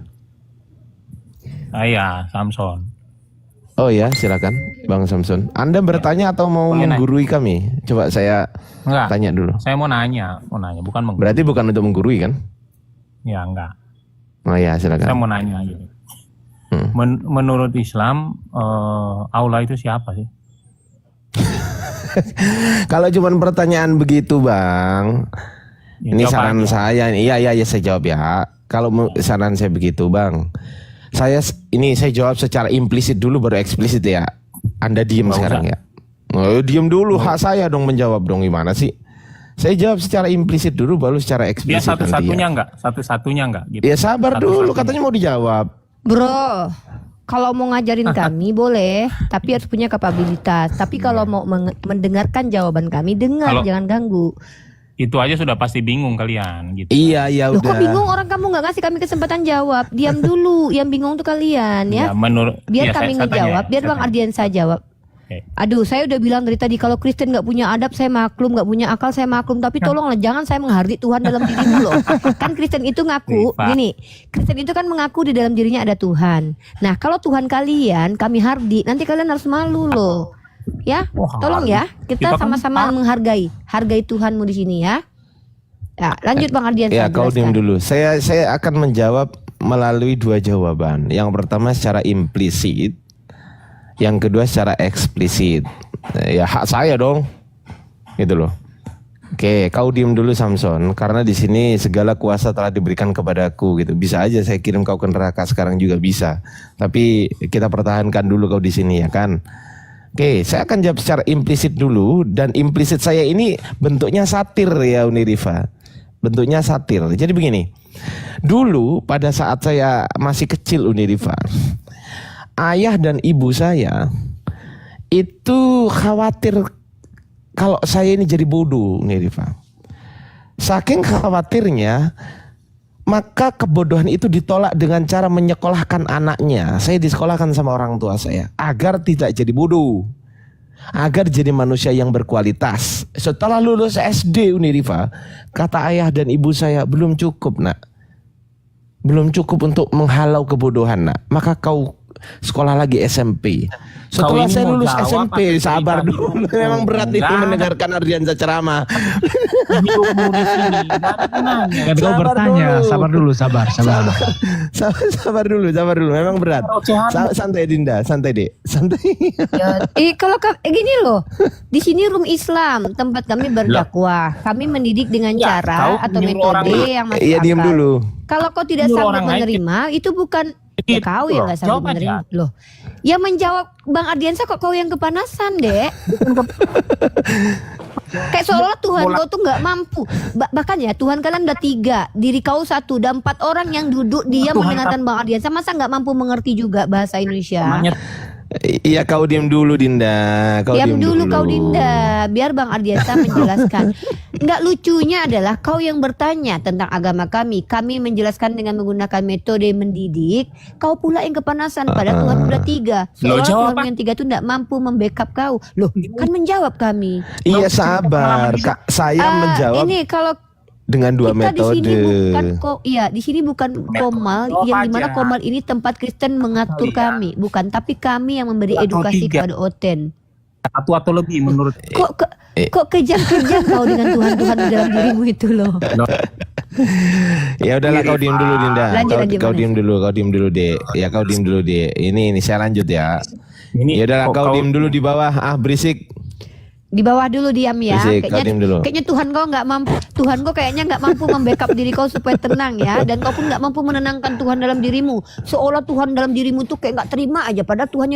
Saya Samson. Oh ya, silakan Bang Samson. Anda bertanya atau mau Boleh menggurui kami? Coba saya Enggak. tanya dulu. Saya mau nanya, bukan menggurui. Berarti bukan untuk menggurui kan? Ya, enggak. Oh ya, silakan. Saya mau nanya aja. Menurut Islam, Allah itu siapa sih? Kalau cuma pertanyaan begitu, Bang. Ya, Ini jawab saran aja. saya. Iya, saya jawab ya. Kalau saran saya begitu, Bang. Saya jawab secara implisit dulu baru eksplisit ya. Anda diem Nggak sekarang usah. ya. Oh, diem dulu, hak saya dong menjawab dong, gimana sih? Saya jawab secara implisit dulu baru secara Dia eksplisit nanti satu-satunya ya. enggak? Satu-satunya enggak gitu. Ya sabar dulu, Satu-satunya. katanya mau dijawab. Bro, kalau mau ngajarin kami boleh, tapi harus punya kapabilitas. Tapi kalau mau mendengarkan jawaban kami, dengar, Kalau- jangan ganggu. Itu aja sudah pasti bingung kalian gitu. Iya, ya Loh, udah. kok bingung orang kamu nggak ngasih kami kesempatan jawab? Diam dulu, yang bingung tuh kalian ya. menurut Biar ya, kami saya tanya ngejawab, ya, biar saya Bang tanya. Ardiansa jawab. Oke. Aduh, saya udah bilang dari tadi kalau Kristen nggak punya adab saya maklum, nggak punya akal saya maklum. Tapi tolonglah jangan saya menghardik Tuhan dalam dirimu loh. Kan Kristen itu ngaku, Pak. gini, Kristen itu kan mengaku di dalam dirinya ada Tuhan. Nah kalau Tuhan kalian kami hardik, nanti kalian harus malu loh. Ya, Wah, tolong ya, kita Kita kan sama-sama menghargai, hargai Tuhanmu di sini ya. Ya, lanjut Bang Ardiansa. Ya, kau diam jelaskan. dulu. Saya akan menjawab melalui dua jawaban. Yang pertama secara implisit, yang kedua secara eksplisit. Ya hak saya dong, gitu loh. Oke, kau diam dulu Samson, karena di sini segala kuasa telah diberikan kepadaku gitu. Bisa aja saya kirim kau ke neraka sekarang juga bisa. Tapi kita pertahankan dulu kau di sini ya kan. Oke, saya akan jawab secara implisit dulu, dan implisit saya ini bentuknya satir ya Unirifa. Bentuknya satir. Jadi begini. Dulu pada saat saya masih kecil Unirifa, ayah dan ibu saya itu khawatir kalau saya ini jadi bodoh Unirifa. Saking khawatirnya, maka kebodohan itu ditolak dengan cara menyekolahkan anaknya. Saya disekolahkan sama orang tua saya agar tidak jadi bodoh, agar jadi manusia yang berkualitas. Setelah lulus SD Unirifa, kata ayah dan ibu saya, belum cukup nak, belum cukup untuk menghalau kebodohan nak, maka kau sekolah lagi SMP. Setelah ini saya mau lulus jawab SMP, apa sabar cerita dulu. hidup? Memang berat ini Enggak. mendengarkan Ardiansa ceramah. Hidupmu di sini, nggak ada gunanya. Kan kau Sabar bertanya, dulu. sabar dulu, sabar. Sabar dulu. Memang berat. Santai Dinda, santai Dek, santai. Ya, kalau gini loh, di sini room Islam, tempat kami berdakwah, kami mendidik dengan Ya, cara kau atau nyuruh orang metode yang masuk Iya, akal. diam dulu. Kalau kau tidak Nyuruh sanggup orang lain menerima, itu bukan ya Gitu kau yang loh, nggak sanggup jawab aja. menerima loh. Ya menjawab Bang Ardiansa kok kau yang kepanasan dek. Kayak seolah Tuhan kau tuh nggak mampu. Bahkan ya Tuhan kalian udah 3, diri kau 1, dan 4 orang yang duduk dia Tuhan mendengarkan Bang Ardiansa, masa nggak mampu mengerti juga bahasa Indonesia? Namanya Iya, kau diam dulu Dinda. Kau Diam dulu kau Dinda, biar Bang Ardiansa menjelaskan. Nggak lucunya adalah kau yang bertanya tentang agama kami menjelaskan dengan menggunakan metode mendidik, kau pula yang kepanasan pada Tuhan udah 3. Lo Seolah jawab, Tuhan yang 3 itu nggak mampu membackup kau. Loh, kan menjawab kami. Iya sabar, Kak. Saya menjawab Ini kalau dengan dua kita di sini metode. bukan di sini bukan komal yang dimana aja. komal ini tempat Kristen mengatur kami, bukan, tapi kami yang memberi Atau edukasi 3. kepada Oten. satu atau lebih menurut. Kok kejam-kejam kau dengan Tuhan-Tuhan di dalam dirimu itu loh. Ya udahlah, kau diam dulu Dinda. Lanjut, Kau lanjut, diam dulu, Dek. Ya kau diam dulu, Dek. Ini saya lanjut ya. Ini Ya udahlah, kok kau diam dulu di bawah. Ah, berisik. Di bawah dulu diam ya. Berisik, kau diam dulu. Kayaknya Tuhan kau nggak mampu. Tuhan kau kayaknya nggak mampu membackup diri kau supaya tenang ya. Dan kau pun nggak mampu menenangkan Tuhan dalam dirimu. Seolah Tuhan dalam dirimu tuh kayak nggak terima aja. Padahal Tuhannya